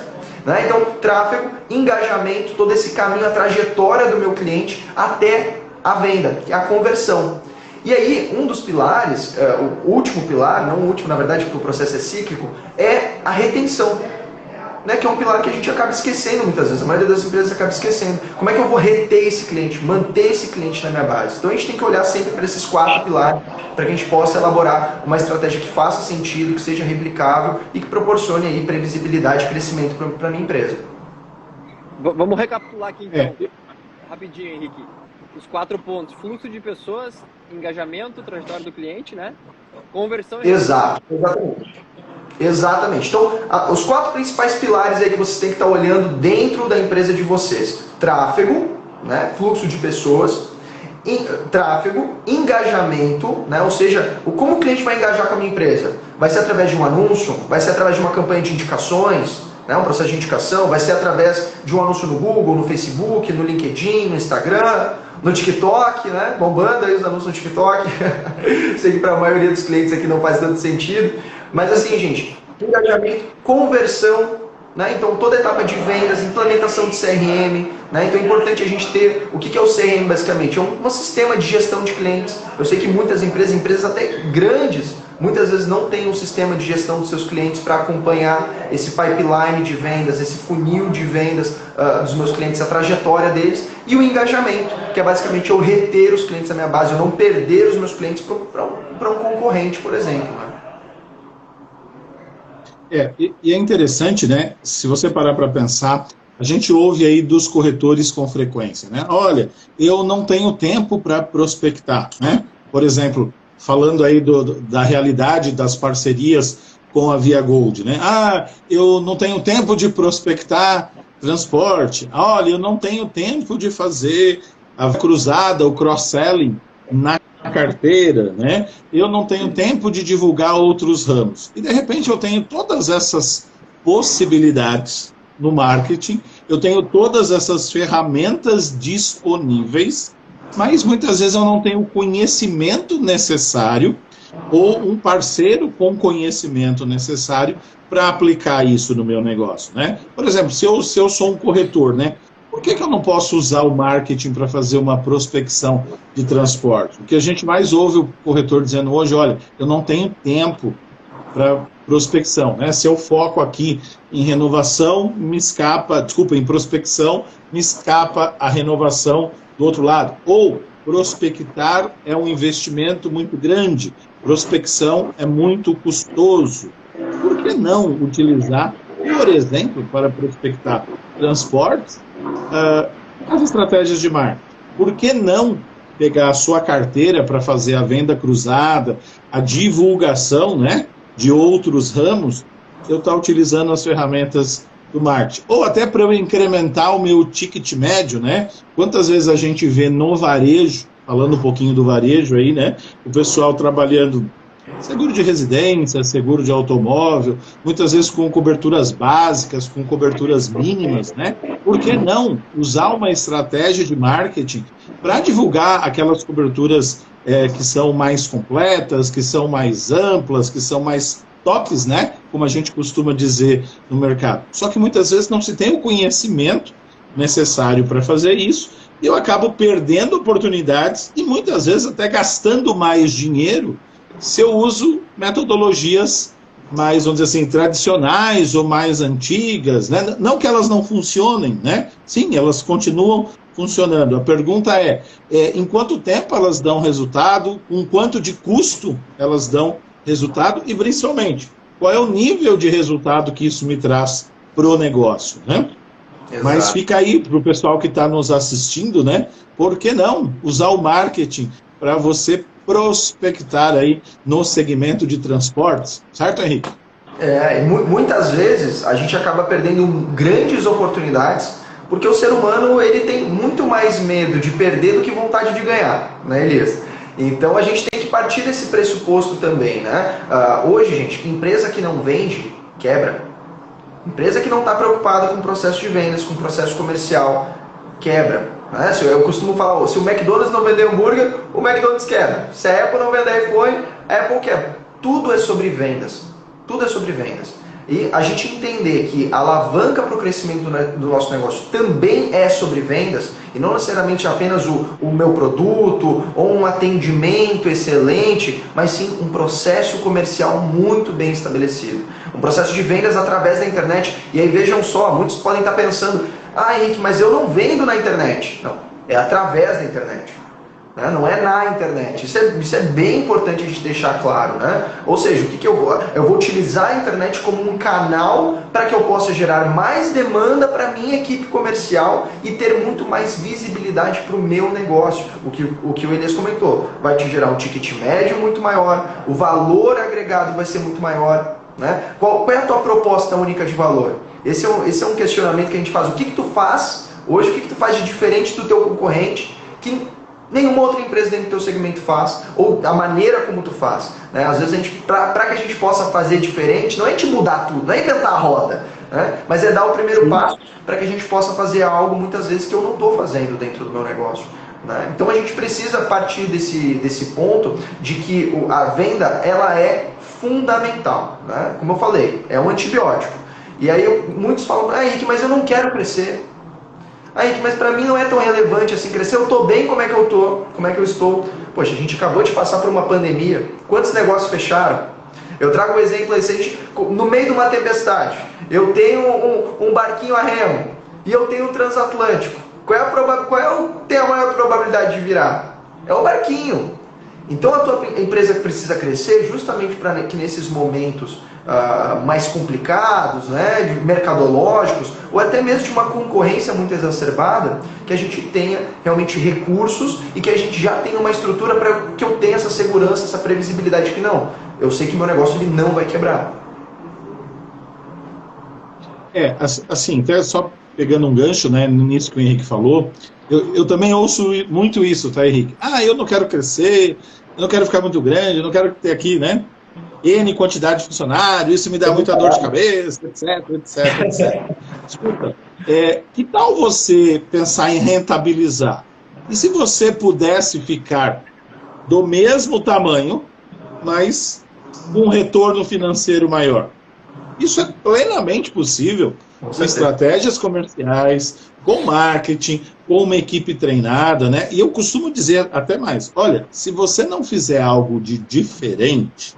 Né? Então, tráfego, engajamento, todo esse caminho, a trajetória do meu cliente até a venda, que é a conversão. E aí, um dos pilares, o último pilar, não o último, na verdade, porque o processo é cíclico, é a retenção. Né? Que é um pilar que a gente acaba esquecendo muitas vezes, a maioria das empresas acaba esquecendo. Como é que eu vou reter esse cliente, manter esse cliente na minha base? Então a gente tem que olhar sempre para esses 4 pilares, para que a gente possa elaborar uma estratégia que faça sentido, que seja replicável e que proporcione aí previsibilidade e crescimento para a minha empresa. Vamos recapitular aqui então, rapidinho, Henrique. Os 4 pontos: fluxo de pessoas, engajamento, trajetória do cliente, né? Conversão e... Exatamente. Então, os 4 principais pilares aí que vocês têm que estar olhando dentro da empresa de vocês: tráfego, né? Fluxo de pessoas, tráfego, engajamento, né? Ou seja, como o cliente vai engajar com a minha empresa? Vai ser através de um anúncio? Vai ser através de uma campanha de indicações? Né? Um processo de indicação? Vai ser através de um anúncio no Google, no Facebook, no LinkedIn, no Instagram, no TikTok, né? Bombando aí os anúncios no TikTok. Sei que para a maioria dos clientes aqui não faz tanto sentido. Mas assim, gente, engajamento, conversão, né? Então toda a etapa de vendas, implementação de CRM, né? Então é importante a gente ter, o que é o CRM basicamente? É um sistema de gestão de clientes. Eu sei que muitas empresas até grandes, muitas vezes não têm um sistema de gestão dos seus clientes para acompanhar esse pipeline de vendas, esse funil de vendas dos meus clientes, a trajetória deles, e o engajamento, que é basicamente eu reter os clientes da minha base, eu não perder os meus clientes para um concorrente, por exemplo. Né? E é interessante, né? Se você parar para pensar, a gente ouve aí dos corretores com frequência, né? Olha, eu não tenho tempo para prospectar, né? Por exemplo, falando aí da realidade das parcerias com a Via Gold, né? Ah, eu não tenho tempo de prospectar transporte. Olha, eu não tenho tempo de fazer a cruzada, o cross-selling na carteira, né? Eu não tenho tempo de divulgar outros ramos. E, de repente, eu tenho todas essas possibilidades no marketing, eu tenho todas essas ferramentas disponíveis, mas muitas vezes eu não tenho o conhecimento necessário ou um parceiro com conhecimento necessário para aplicar isso no meu negócio, né? Por exemplo, se eu sou um corretor, né? Por que eu não posso usar o marketing para fazer uma prospecção de transporte? O que a gente mais ouve o corretor dizendo hoje, olha, eu não tenho tempo para prospecção, né? Se eu foco aqui em renovação, em prospecção, me escapa a renovação do outro lado. Ou prospectar é um investimento muito grande, prospecção é muito custoso. Por que não utilizar, por exemplo, para prospectar transportes, as estratégias de marketing? Por que não pegar a sua carteira para fazer a venda cruzada, a divulgação, né, de outros ramos, eu estou utilizando as ferramentas do marketing? Ou até para eu incrementar o meu ticket médio, né? Quantas vezes a gente vê no varejo, falando um pouquinho do varejo aí, né, o pessoal trabalhando seguro de residência, seguro de automóvel, muitas vezes com coberturas básicas, com coberturas mínimas, né? Por que não usar uma estratégia de marketing para divulgar aquelas coberturas que são mais completas, que são mais amplas, que são mais tops, né? Como a gente costuma dizer no mercado. Só que muitas vezes não se tem o conhecimento necessário para fazer isso, e eu acabo perdendo oportunidades e muitas vezes até gastando mais dinheiro se eu uso metodologias mais, vamos dizer assim, tradicionais ou mais antigas, né? Não que elas não funcionem, né? Sim, elas continuam funcionando. A pergunta em quanto tempo elas dão resultado, com quanto de custo elas dão resultado e, principalmente, qual é o nível de resultado que isso me traz para o negócio, né? Exato. Mas fica aí para o pessoal que está nos assistindo, né? Por que não usar o marketing para você prospectar aí no segmento de transportes, certo, Henrique? Muitas vezes a gente acaba perdendo grandes oportunidades porque o ser humano ele tem muito mais medo de perder do que vontade de ganhar, né, Elias? Então a gente tem que partir desse pressuposto também, né? Hoje, gente, empresa que não vende, quebra. Empresa que não está preocupada com o processo de vendas, com o processo comercial, quebra. Né? Eu costumo falar, se o McDonald's não vender hambúrguer, o McDonald's quebra. Se a Apple não vender iPhone, a Apple quebra. Tudo é sobre vendas. Tudo é sobre vendas. E a gente entender que a alavanca para o crescimento do nosso negócio também é sobre vendas, e não necessariamente apenas o meu produto ou um atendimento excelente, mas sim um processo comercial muito bem estabelecido. Um processo de vendas através da internet. E aí vejam só, muitos podem estar pensando, Henrique, mas eu não vendo na internet. Não, é através da internet. Né? Não é na internet. Isso é bem importante a gente deixar claro. Né? Ou seja, eu vou utilizar a internet como um canal para que eu possa gerar mais demanda para a minha equipe comercial e ter muito mais visibilidade para o meu negócio. O que o Elias comentou, vai te gerar um ticket médio muito maior, o valor agregado vai ser muito maior. Né? Qual é a tua proposta única de valor? Esse é um questionamento que a gente faz. O que tu faz hoje, o que tu faz de diferente do teu concorrente que nenhuma outra empresa dentro do teu segmento faz, ou a maneira como tu faz. Né? Às vezes, para que a gente possa fazer diferente, não é a gente mudar tudo, não é inventar a roda, né? Mas é dar o primeiro passo para que a gente possa fazer algo, muitas vezes, que eu não estou fazendo dentro do meu negócio. Né? Então a gente precisa partir desse ponto de que a venda ela é fundamental. Né? Como eu falei, é um antibiótico. E aí muitos falam, Henrique, mas eu não quero crescer. Henrique, mas para mim não é tão relevante assim crescer, eu estou bem, como é que eu estou? Poxa, a gente acabou de passar por uma pandemia, quantos negócios fecharam? Eu trago um exemplo recente, no meio de uma tempestade, eu tenho um barquinho a remo e eu tenho um transatlântico. Qual tem a maior probabilidade de virar? É o barquinho. Então a tua empresa precisa crescer justamente para que nesses momentos mais complicados, né, mercadológicos, ou até mesmo de uma concorrência muito exacerbada, que a gente tenha realmente recursos e que a gente já tenha uma estrutura para que eu tenha essa segurança, essa previsibilidade que não. Eu sei que meu negócio ele não vai quebrar. Assim, até só pegando um gancho, né, nisso que o Henrique falou, eu também ouço muito isso, tá, Henrique? Eu não quero crescer, eu não quero ficar muito grande, eu não quero ter aqui, né, N quantidade de funcionários, isso me dá muita dor de cabeça, etc. Escuta, que tal você pensar em rentabilizar? E se você pudesse ficar do mesmo tamanho, mas com um retorno financeiro maior? Isso é plenamente possível, com estratégias comerciais, com marketing, com uma equipe treinada, né? E eu costumo dizer até mais, olha, se você não fizer algo de diferente,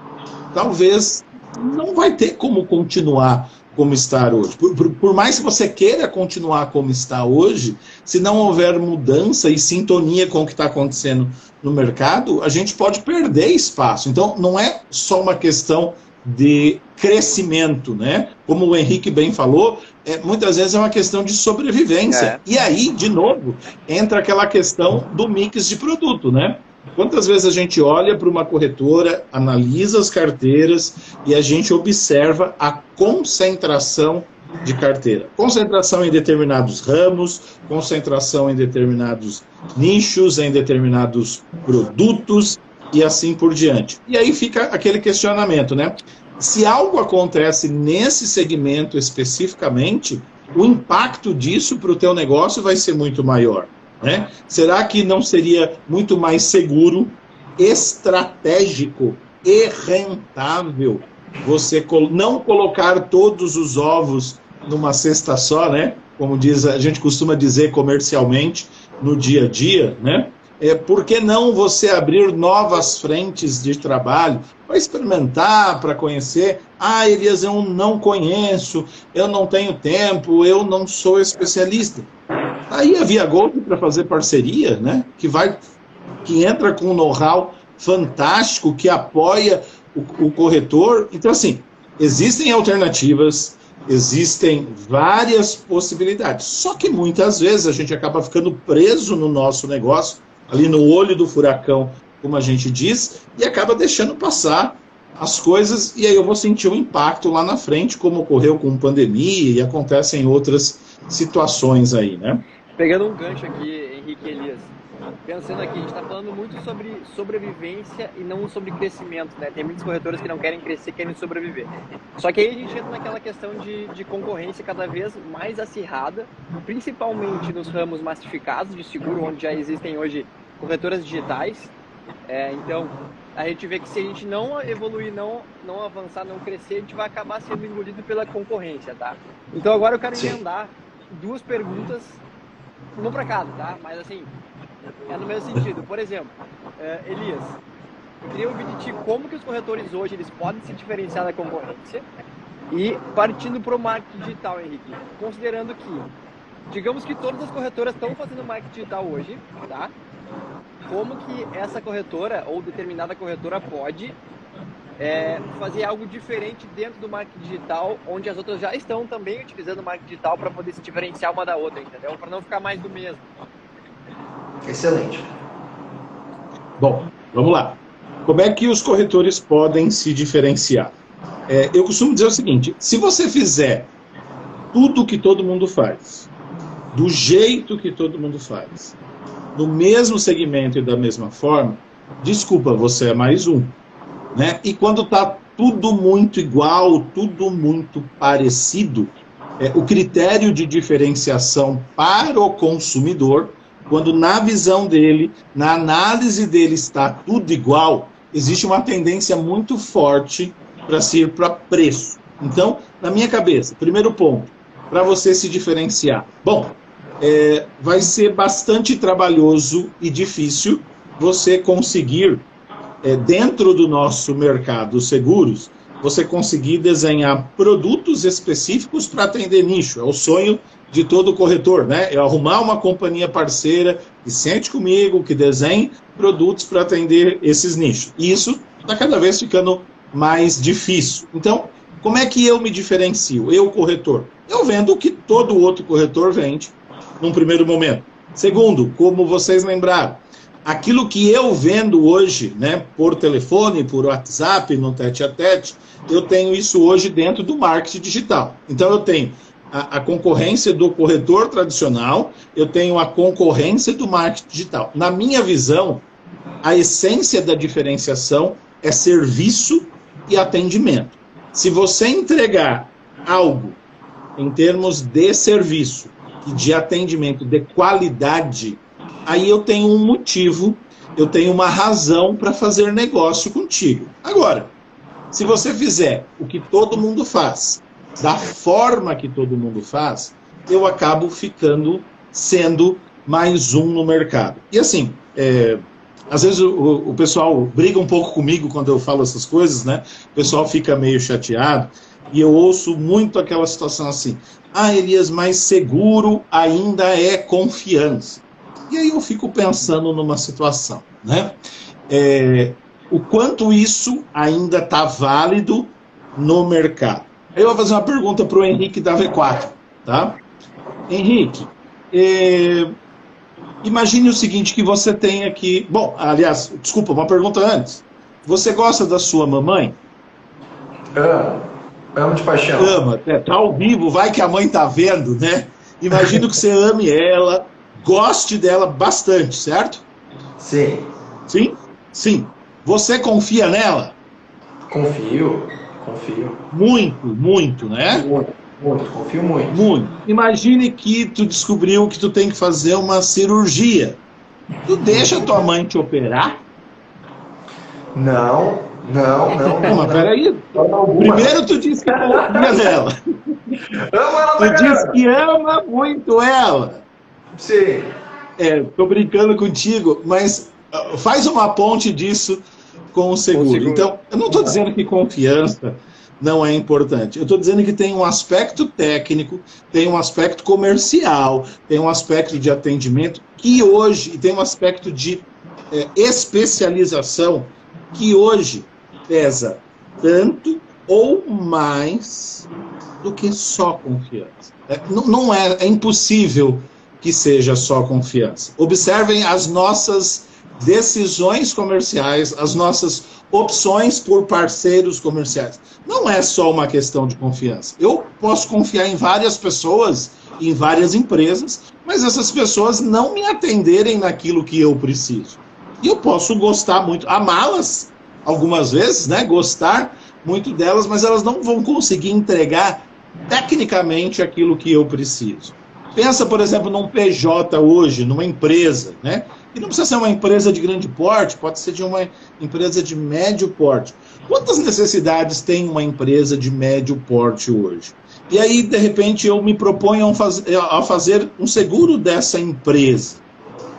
talvez não vai ter como continuar como está hoje. Por mais que você queira continuar como está hoje, se não houver mudança e sintonia com o que está acontecendo no mercado, a gente pode perder espaço. Então, não é só uma questão de crescimento, né? Como o Henrique bem falou, muitas vezes é uma questão de sobrevivência. E aí, de novo, entra aquela questão do mix de produto, né? Quantas vezes a gente olha para uma corretora, analisa as carteiras e a gente observa a concentração de carteira. Concentração em determinados ramos, concentração em determinados nichos, em determinados produtos e assim por diante. E aí fica aquele questionamento, né? Se algo acontece nesse segmento especificamente, o impacto disso para o teu negócio vai ser muito maior. Né? Será que não seria muito mais seguro, estratégico e rentável você não colocar todos os ovos numa cesta só, né? Como a gente costuma dizer comercialmente no dia a dia, né? Por que não você abrir novas frentes de trabalho para experimentar, para conhecer? Ah, Elias, eu não conheço, eu não tenho tempo, eu não sou especialista. Aí a Via Gold para fazer parceria, né? Que entra com um know-how fantástico, que apoia o corretor. Então, assim, existem alternativas, existem várias possibilidades. Só que muitas vezes a gente acaba ficando preso no nosso negócio, ali no olho do furacão, como a gente diz, e acaba deixando passar as coisas, e aí eu vou sentir um impacto lá na frente, como ocorreu com pandemia e acontece em outras situações aí, né? Pegando um gancho aqui, Henrique e Elias, pensando aqui, a gente está falando muito sobre sobrevivência e não sobre crescimento, né? Tem muitos corretores que não querem crescer, querem sobreviver. Só que aí a gente entra naquela questão de concorrência cada vez mais acirrada, principalmente nos ramos massificados de seguro, onde já existem hoje corretoras digitais. Então, a gente vê que se a gente não evoluir, não avançar, não crescer, a gente vai acabar sendo engolido pela concorrência, tá? Então agora eu quero emendar duas perguntas, uma para cada, tá? Mas assim, é no mesmo sentido. Por exemplo, Elias, eu queria ouvir de ti como que os corretores hoje eles podem se diferenciar da concorrência e partindo para o marketing digital, Henrique, considerando que, digamos que todas as corretoras estão fazendo marketing digital hoje, tá? Como que essa corretora ou determinada corretora pode fazer algo diferente dentro do marketing digital, onde as outras já estão também utilizando o marketing digital para poder se diferenciar uma da outra, entendeu? Para não ficar mais do mesmo. Excelente. Bom, vamos lá. Como é que os corretores podem se diferenciar? Eu costumo dizer o seguinte, se você fizer tudo que todo mundo faz, do jeito que todo mundo faz, no mesmo segmento e da mesma forma, desculpa, você é mais um. Né? E quando está tudo muito igual, tudo muito parecido, o critério de diferenciação para o consumidor, quando na visão dele, na análise dele está tudo igual, existe uma tendência muito forte para se ir para preço. Então, na minha cabeça, primeiro ponto, para você se diferenciar. Bom, vai ser bastante trabalhoso e difícil você conseguir, dentro do nosso mercado seguros, você conseguir desenhar produtos específicos para atender nicho. É o sonho de todo corretor, né? É arrumar uma companhia parceira que sente comigo, que desenhe produtos para atender esses nichos. E isso está cada vez ficando mais difícil. Então, como é que eu me diferencio? Eu, corretor. Eu vendo o que todo outro corretor vende num primeiro momento. Segundo, como vocês lembraram, aquilo que eu vendo hoje, né, por telefone, por WhatsApp, no tete-a-tete, eu tenho isso hoje dentro do marketing digital. Então eu tenho a concorrência do corretor tradicional, eu tenho a concorrência do marketing digital. Na minha visão, a essência da diferenciação é serviço e atendimento. Se você entregar algo em termos de serviço e de atendimento de qualidade, aí eu tenho um motivo, eu tenho uma razão para fazer negócio contigo. Agora, se você fizer o que todo mundo faz, da forma que todo mundo faz, eu acabo sendo mais um no mercado. E assim, às vezes o pessoal briga um pouco comigo quando eu falo essas coisas, né? O pessoal fica meio chateado. E eu ouço muito aquela situação assim, Elias, mas seguro ainda é confiança. E aí eu fico pensando numa situação, né? O quanto isso ainda está válido no mercado. Aí eu vou fazer uma pergunta para o Henrique da V4, tá? Henrique, imagine o seguinte, que você tem aqui... Bom, aliás, desculpa, uma pergunta antes. Você gosta da sua mamãe? Amo de paixão. Ama, tá ao vivo, vai que a mãe tá vendo, né? Imagino que você ame ela, goste dela bastante, certo? Sim. Sim? Sim. Você confia nela? Confio. Muito, né? Muito, confio muito. Muito. Imagine que tu descobriu que tu tem que fazer uma cirurgia. Tu deixa tua mãe te operar? Não. Mas peraí. Primeiro tu disse que confia nela. Amo ela pra Tu disse que ama muito ela. Sim. Tô brincando contigo, mas faz uma ponte disso com o seguro. Então, eu não estou dizendo que confiança não é importante. Eu estou dizendo que tem um aspecto técnico, tem um aspecto comercial, tem um aspecto de atendimento que hoje, e tem um aspecto de especialização que hoje pesa tanto ou mais do que só confiança. Não é impossível que seja só confiança. Observem as nossas decisões comerciais, as nossas opções por parceiros comerciais. Não é só uma questão de confiança. Eu posso confiar em várias pessoas, em várias empresas, mas essas pessoas não me atenderem naquilo que eu preciso. E eu posso gostar muito, amá-las algumas vezes, né? Gostar muito delas, mas elas não vão conseguir entregar tecnicamente aquilo que eu preciso. Pensa, por exemplo, num PJ hoje, numa empresa, né? E não precisa ser uma empresa de grande porte, pode ser de uma empresa de médio porte. Quantas necessidades tem uma empresa de médio porte hoje? E aí, de repente, eu me proponho a fazer um seguro dessa empresa.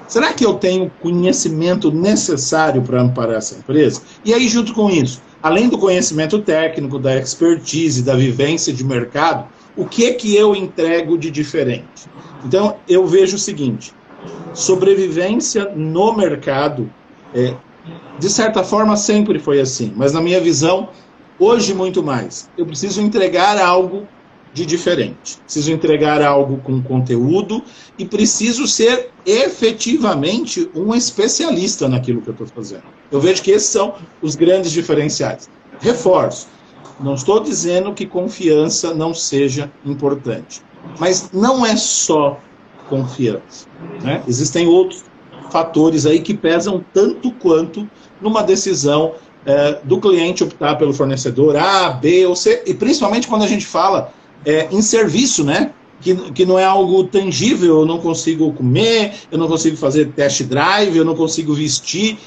Será que eu tenho o conhecimento necessário para amparar essa empresa? E aí, junto com isso, além do conhecimento técnico, da expertise, da vivência de mercado, o que eu entrego de diferente? Então, eu vejo o seguinte, sobrevivência no mercado, de certa forma, sempre foi assim, mas na minha visão, hoje muito mais. Eu preciso entregar algo de diferente, preciso entregar algo com conteúdo e preciso ser efetivamente um especialista naquilo que eu estou fazendo. Eu vejo que esses são os grandes diferenciais. Reforço, não estou dizendo que confiança não seja importante, mas não é só confiança, né? Existem outros fatores aí que pesam tanto quanto numa decisão do cliente optar pelo fornecedor A, B ou C, e principalmente quando a gente fala em serviço, né? Que não é algo tangível, eu não consigo comer, eu não consigo fazer test drive, eu não consigo vestir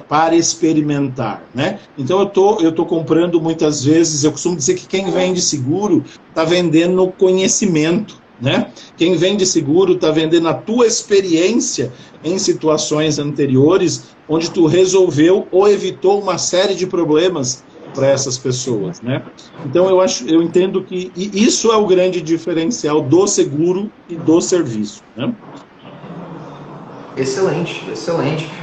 para experimentar, né? Então eu tô comprando muitas vezes, eu costumo dizer que quem vende seguro está vendendo conhecimento, né? Quem vende seguro está vendendo a tua experiência em situações anteriores, onde tu resolveu ou evitou uma série de problemas para essas pessoas, né? Então eu entendo que isso é o grande diferencial do seguro e do serviço, né? Excelente.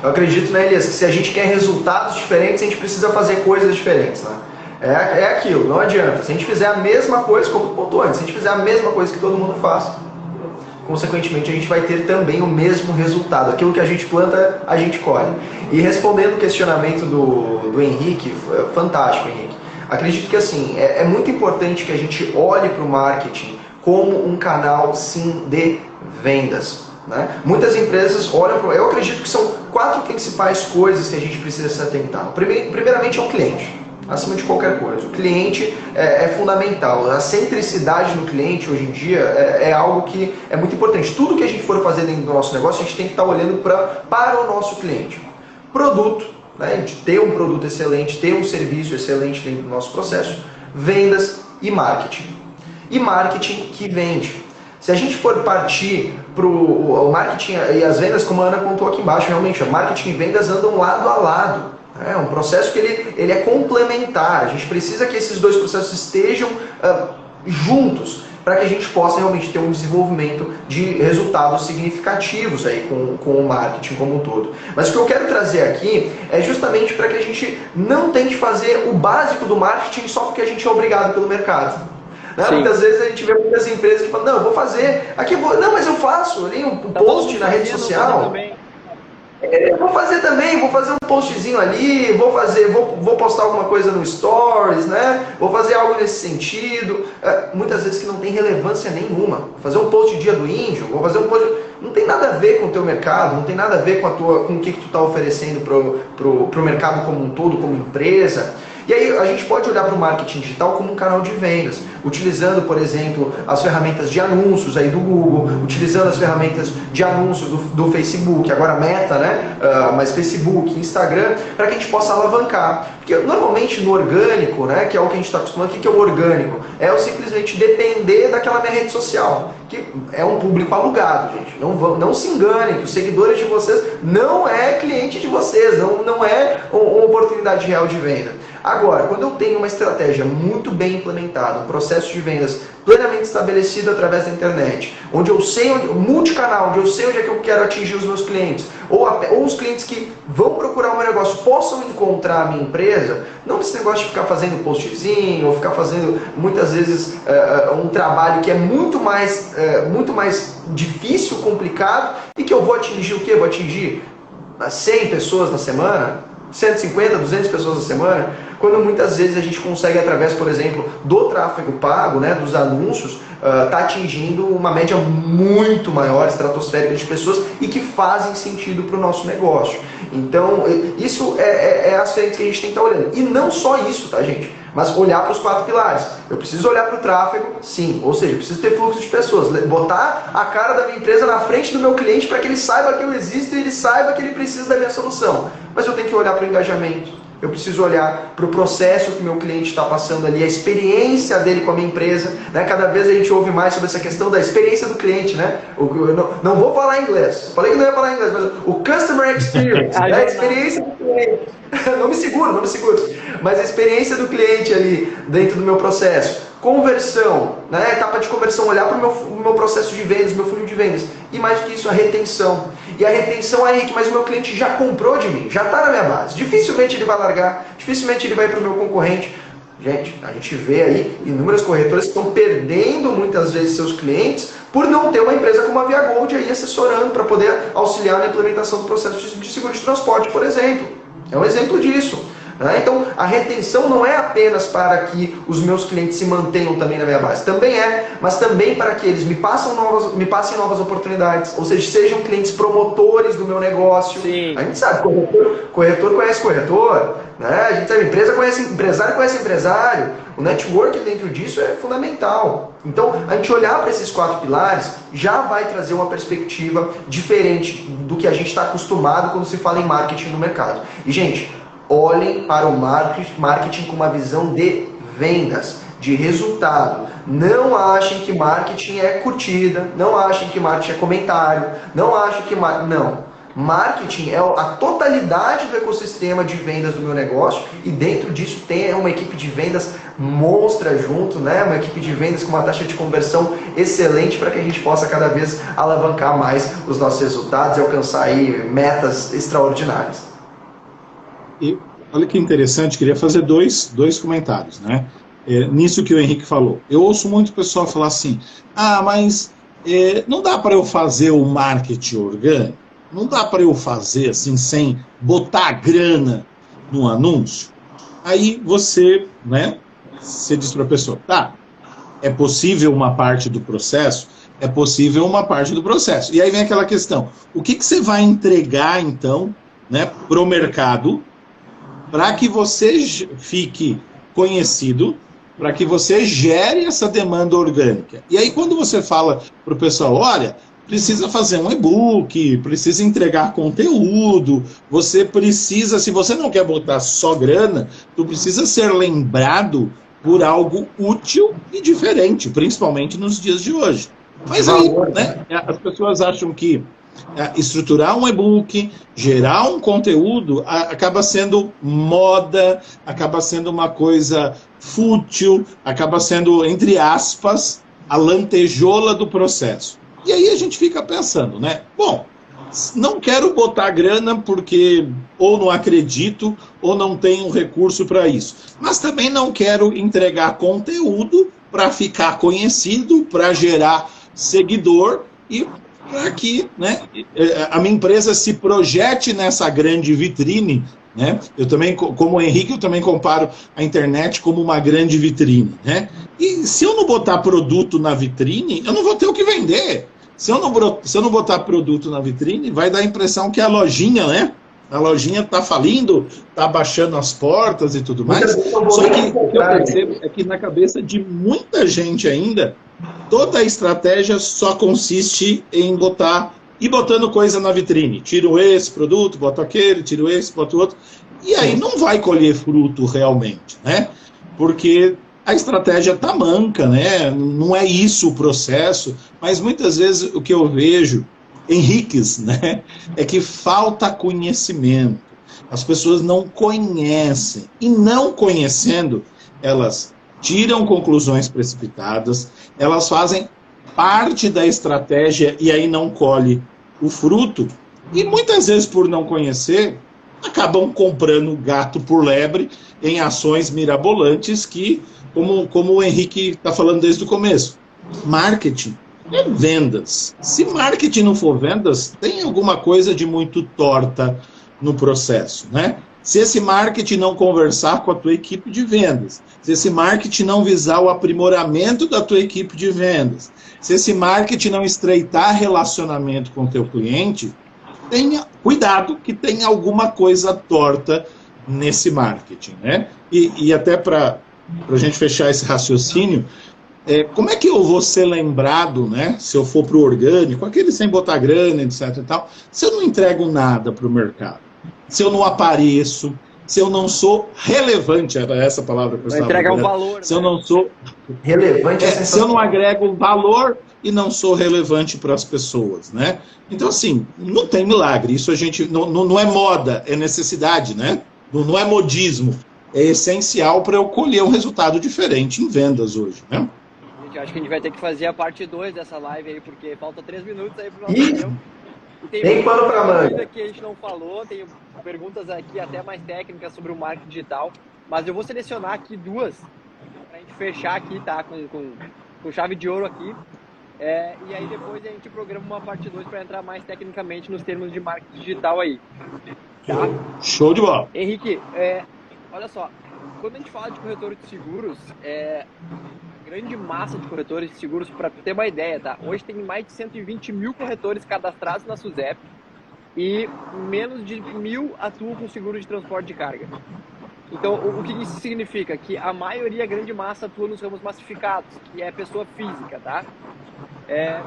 Eu acredito, né, Elias, que se a gente quer resultados diferentes, a gente precisa fazer coisas diferentes, né? É aquilo, não adianta. Se a gente fizer a mesma coisa, como pontuou antes, se a gente fizer a mesma coisa que todo mundo faz, consequentemente a gente vai ter também o mesmo resultado. Aquilo que a gente planta, a gente colhe. E respondendo o questionamento do Henrique, fantástico, Henrique. Acredito que assim, é muito importante que a gente olhe para o marketing como um canal, sim, de vendas, né? Muitas empresas olham para... Eu acredito que são 4 principais coisas que a gente precisa se atentar. Primeiramente é o cliente. Acima de qualquer coisa. O cliente é fundamental. A centricidade no cliente hoje em dia é algo que é muito importante. Tudo que a gente for fazer dentro do nosso negócio, a gente tem que estar olhando para o nosso cliente. Produto, né? A gente ter um produto excelente, ter um serviço excelente dentro do nosso processo. Vendas e marketing. E marketing que vende. Se a gente for partir para o marketing e as vendas, como a Ana contou aqui embaixo, realmente, marketing e vendas andam lado a lado. É um processo que ele é complementar. A gente precisa que esses dois processos estejam juntos para que a gente possa realmente ter um desenvolvimento de resultados significativos aí com o marketing como um todo. Mas o que eu quero trazer aqui é justamente para que a gente não tente fazer o básico do marketing só porque a gente é obrigado pelo mercado. Né? Muitas vezes a gente vê muitas empresas que falam, não, eu vou fazer, não, mas eu faço ali um post na rede social. Vou fazer também, vou fazer um postzinho ali, vou postar alguma coisa no Stories, né? Vou fazer algo nesse sentido. Muitas vezes que não tem relevância nenhuma. Vou fazer um post dia do índio, vou fazer um post... Não tem nada a ver com o teu mercado, não tem nada a ver com o que tu está oferecendo pro mercado como um todo, como empresa. E aí a gente pode olhar para o marketing digital como um canal de vendas, utilizando, por exemplo, as ferramentas de anúncios aí do Google, utilizando as ferramentas de anúncios do Facebook, agora Meta, né? Mas Facebook, Instagram, para que a gente possa alavancar. Porque normalmente no orgânico, né, que é o que a gente está acostumado, o que é o orgânico? É eu simplesmente depender daquela minha rede social, que é um público alugado, gente. Não se enganem, que os seguidores de vocês não é cliente de vocês, não é uma oportunidade real de venda. Agora, quando eu tenho uma estratégia muito bem implementada, um processo de vendas plenamente estabelecido através da internet, onde eu sei, multicanal, onde eu sei onde é que eu quero atingir os meus clientes, ou os clientes que vão procurar o meu negócio possam encontrar a minha empresa, não esse negócio de ficar fazendo postzinho, ou ficar fazendo, muitas vezes, um trabalho que é muito mais difícil, complicado, e que eu vou atingir o quê? Vou atingir 100 pessoas na semana, 150, 200 pessoas na semana, quando muitas vezes a gente consegue, através, por exemplo, do tráfego pago, né, dos anúncios, tá atingindo uma média muito maior, estratosférica de pessoas e que fazem sentido para o nosso negócio. Então, isso é as frentes que a gente tem que estar olhando. E não só isso, tá, gente? Mas olhar para os 4 pilares. Eu preciso olhar para o tráfego, sim. Ou seja, eu preciso ter fluxo de pessoas. Botar a cara da minha empresa na frente do meu cliente para que ele saiba que eu existo e ele saiba que ele precisa da minha solução. Mas eu tenho que olhar para o engajamento. Eu preciso olhar para o processo que o meu cliente está passando ali, a experiência dele com a minha empresa. Né? Cada vez a gente ouve mais sobre essa questão da experiência do cliente. Né? Eu não vou falar inglês. Falei que não ia falar inglês, mas o Customer Experience, né? A experiência do cliente. Não me seguro. Mas a experiência do cliente ali dentro do meu processo. Conversão, né? Etapa de conversão, olhar para o meu processo de vendas, meu funil de vendas. E mais do que isso, a retenção. E a retenção é que mas o meu cliente já comprou de mim, já está na minha base. Dificilmente ele vai largar, dificilmente ele vai para o meu concorrente. Gente, a gente vê aí inúmeras corretoras que estão perdendo muitas vezes seus clientes por não ter uma empresa como a Via Gold aí assessorando para poder auxiliar na implementação do processo de seguro de transporte, por exemplo. É um exemplo disso. Então, a retenção não é apenas para que os meus clientes se mantenham também na minha base. Também é, mas também para que eles me passem novas oportunidades. Ou seja, sejam clientes promotores do meu negócio. Sim. A gente sabe, corretor conhece corretor. Né? A gente sabe, empresário conhece empresário. O network dentro disso é fundamental. Então, a gente olhar para esses 4 pilares já vai trazer uma perspectiva diferente do que a gente está acostumado quando se fala em marketing no mercado. E, gente, olhem para o marketing com uma visão de vendas, de resultado. Não achem que marketing é curtida, não achem que marketing é comentário, não achem que... Não. Marketing é a totalidade do ecossistema de vendas do meu negócio e dentro disso tem uma equipe de vendas monstra junto, né? Uma equipe de vendas com uma taxa de conversão excelente para que a gente possa cada vez alavancar mais os nossos resultados e alcançar aí metas extraordinárias. E olha que interessante, queria fazer dois comentários, né? Nisso que o Henrique falou. Eu ouço muito o pessoal falar assim, mas não dá para eu fazer o marketing orgânico? Não dá para eu fazer assim, sem botar grana no anúncio? Aí você diz para a pessoa, tá, é possível uma parte do processo? É possível uma parte do processo. E aí vem aquela questão, o que você vai entregar, então, para o mercado, para que você fique conhecido, para que você gere essa demanda orgânica. E aí quando você fala para o pessoal, olha, precisa fazer um e-book, precisa entregar conteúdo, você precisa, se você não quer botar só grana, tu precisa ser lembrado por algo útil e diferente, principalmente nos dias de hoje. Mas aí, as pessoas acham que estruturar um e-book, gerar um conteúdo, acaba sendo moda, acaba sendo uma coisa fútil, acaba sendo, entre aspas, a lantejola do processo. E aí a gente fica pensando, né? Bom, não quero botar grana porque ou não acredito ou não tenho recurso para isso. Mas também não quero entregar conteúdo para ficar conhecido, para gerar seguidor e para que, né, a minha empresa se projete nessa grande vitrine, né? Eu também, como o Henrique, eu também comparo a internet como uma grande vitrine, né? E se eu não botar produto na vitrine, eu não vou ter o que vender. Se eu não botar produto na vitrine, vai dar a impressão que a lojinha, né? A lojinha está falindo, está baixando as portas e tudo mais. Só que o que eu percebo é que na cabeça de muita gente ainda, toda a estratégia só consiste em botando coisa na vitrine. Tiro esse produto, boto aquele, tiro esse, boto outro. E aí não vai colher fruto realmente, né? Porque a estratégia está manca, né? Não é isso o processo, mas muitas vezes o que eu vejo, Henriques, né? É que falta conhecimento. As pessoas não conhecem. E não conhecendo, elas tiram conclusões precipitadas, elas fazem parte da estratégia e aí não colhe o fruto. E muitas vezes, por não conhecer, acabam comprando gato por lebre em ações mirabolantes que, como o Henrique está falando desde o começo, marketing é vendas. Se marketing não for vendas, tem alguma coisa de muito torta no processo, né? Se esse marketing não conversar com a tua equipe de vendas, se esse marketing não visar o aprimoramento da tua equipe de vendas, se esse marketing não estreitar relacionamento com o teu cliente, tenha cuidado que tem alguma coisa torta nesse marketing, né? E até para a gente fechar esse raciocínio, como é que eu vou ser lembrado, né, se eu for para o orgânico, aquele sem botar grana, etc e tal, se eu não entrego nada para o mercado, se eu não apareço, se eu não sou relevante, era essa palavra que eu estava entregar um valor, se eu não sou relevante, se eu não agrego valor e não sou relevante para as pessoas, né? Então, assim, não tem milagre, isso a gente, não é moda, é necessidade, né? Não é modismo, é essencial para eu colher um resultado diferente em vendas hoje, né? Gente, eu acho que a gente vai ter que fazer a parte 2 dessa live aí, porque falta 3 minutos aí pro nosso tempo. Tem pano pra manga. Que a gente não falou, tem perguntas aqui até mais técnicas sobre o marketing digital, mas eu vou selecionar aqui duas pra gente fechar aqui, tá? Com chave de ouro aqui. E aí depois a gente programa uma parte 2 para entrar mais tecnicamente nos termos de marketing digital aí. Tá? Show de bola. Henrique, olha só, quando a gente fala de corretor de seguros, grande massa de corretores de seguros, para ter uma ideia, tá? Hoje tem mais de 120 mil corretores cadastrados na SUSEP e menos de 1.000 atuam com seguro de transporte de carga. Então, o que isso significa? Que a maioria, a grande massa, atua nos ramos massificados, que é pessoa física, tá? É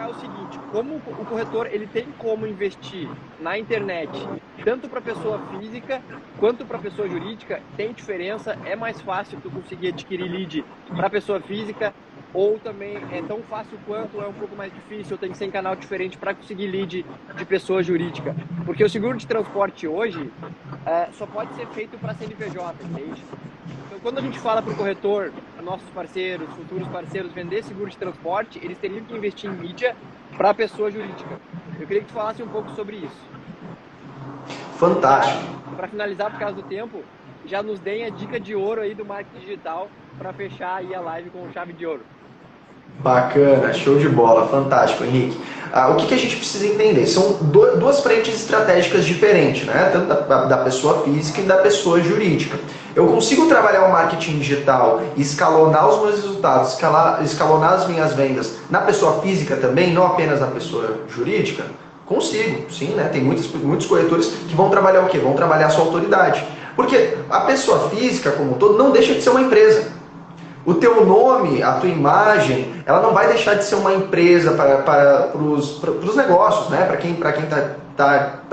o seguinte, como o corretor ele tem como investir na internet, tanto para pessoa física quanto para pessoa jurídica, tem diferença, é mais fácil tu conseguir adquirir lead para pessoa física, ou também é tão fácil quanto, é um pouco mais difícil, tem que ser em canal diferente para conseguir lead de pessoa jurídica. Porque o seguro de transporte hoje só pode ser feito para CNPJ, entende? Então, quando a gente fala para o corretor, nossos parceiros, futuros parceiros, vender seguro de transporte, eles teriam que investir em mídia para a pessoa jurídica. Eu queria que tu falasse um pouco sobre isso. Fantástico. Para finalizar, por causa do tempo, já nos deem a dica de ouro aí do marketing digital para fechar aí a live com chave de ouro. Bacana, show de bola, fantástico, Henrique. O que a gente precisa entender? São duas frentes estratégicas diferentes, né? Tanto da pessoa física e da pessoa jurídica. Eu consigo trabalhar o marketing digital e escalonar os meus resultados, escalonar as minhas vendas na pessoa física também, não apenas na pessoa jurídica? Consigo, sim, né? Tem muitos corretores que vão trabalhar o quê? Vão trabalhar a sua autoridade. Porque a pessoa física, como um todo, não deixa de ser uma empresa. O teu nome, a tua imagem, ela não vai deixar de ser uma empresa para os negócios, né? Para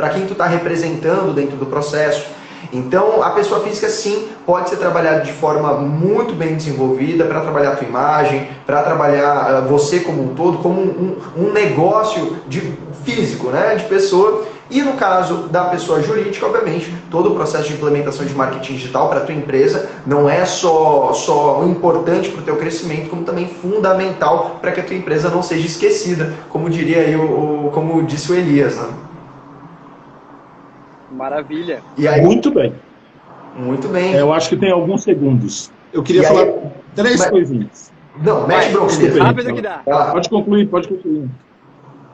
quem tu está representando dentro do processo. Então, a pessoa física, sim, pode ser trabalhada de forma muito bem desenvolvida para trabalhar a tua imagem, para trabalhar você como um todo, como um negócio físico, né, de pessoa. E no caso da pessoa jurídica, obviamente, todo o processo de implementação de marketing digital para a tua empresa não é só importante para o teu crescimento, como também fundamental para que a tua empresa não seja esquecida, como diria aí como disse o Elias, né? Maravilha. E aí, Muito bem. Muito bem. Eu acho que tem alguns segundos. Eu queria falar três coisinhas. Não, mete bronca, Elias. Rápido que dá. Pode concluir.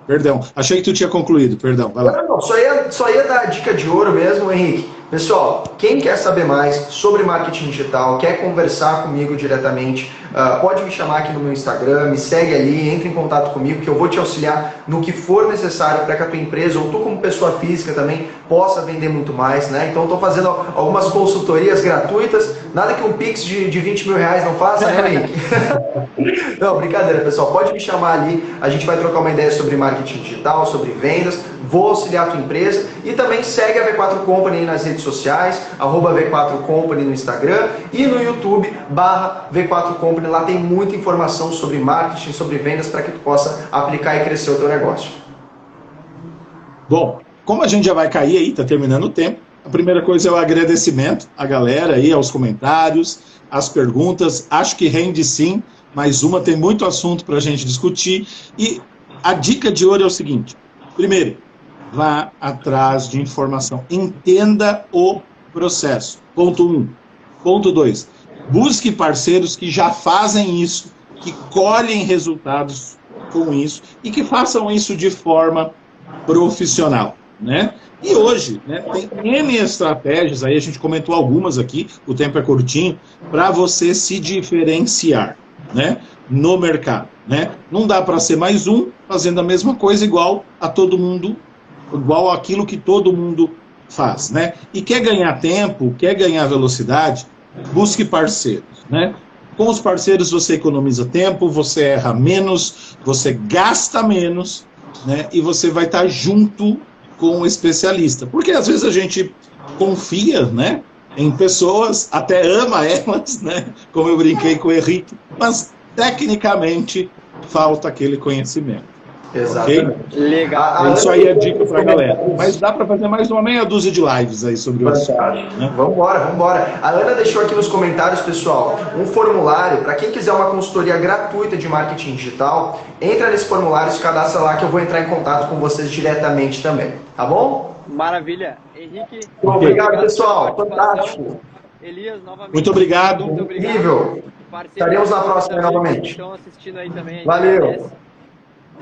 Perdão, achei que tu tinha concluído, perdão, vai lá. Não, só ia dar a dica de ouro mesmo, Henrique. Pessoal, quem quer saber mais sobre marketing digital, quer conversar comigo diretamente, pode me chamar aqui no meu Instagram, me segue ali, entre em contato comigo que eu vou te auxiliar no que for necessário para que a tua empresa, ou tu como pessoa física também, possa vender muito mais, né? Então estou fazendo algumas consultorias gratuitas, nada que um Pix de 20 mil reais não faça, né, Henrique? Não, brincadeira, pessoal, pode me chamar ali, a gente vai trocar uma ideia sobre marketing digital, sobre vendas, vou auxiliar a tua empresa e também segue a V4 Company aí nas redes sociais, @V4 Company no Instagram e no YouTube, /V4 Company, lá tem muita informação sobre marketing, sobre vendas para que tu possa aplicar e crescer o teu negócio. Bom, como a gente já vai cair aí, tá terminando o tempo, a primeira coisa é o agradecimento à galera aí, aos comentários, às perguntas, acho que rende sim, mais uma, tem muito assunto para a gente discutir e a dica de ouro é o seguinte, primeiro, vá atrás de informação. Entenda o processo. Ponto 1. Ponto 2. Busque parceiros que já fazem isso, que colhem resultados com isso e que façam isso de forma profissional, né? E hoje, né, tem N estratégias, aí a gente comentou algumas aqui, o tempo é curtinho, para você se diferenciar, né, no mercado, né? Não dá para ser mais um fazendo a mesma coisa igual a todo mundo, igual aquilo que todo mundo faz, né? E quer ganhar tempo, quer ganhar velocidade, busque parceiros, né? Com os parceiros você economiza tempo, você erra menos, você gasta menos, né? E você vai estar junto com o especialista. Porque às vezes a gente confia, né, em pessoas, até ama elas, né? Como eu brinquei com o Henrique, mas tecnicamente falta aquele conhecimento. Exatamente. Okay? Legal. Isso aí é dica pra galera. Mas dá para fazer mais uma meia dúzia de lives aí sobre o assunto. Né? Vambora. A Ana deixou aqui nos comentários, pessoal, um formulário para quem quiser uma consultoria gratuita de marketing digital. Entra nesse formulário, se cadastra lá que eu vou entrar em contato com vocês diretamente também. Tá bom? Maravilha. Henrique. Obrigado, pessoal. Fantástico. Elias, novamente. Muito obrigado. Muito incrível. Estaremos na próxima novamente. Estão assistindo aí também. Valeu.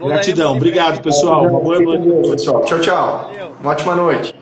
Gratidão. Obrigado, pessoal. Boa noite. Pessoal. Tchau. Valeu. Uma ótima noite.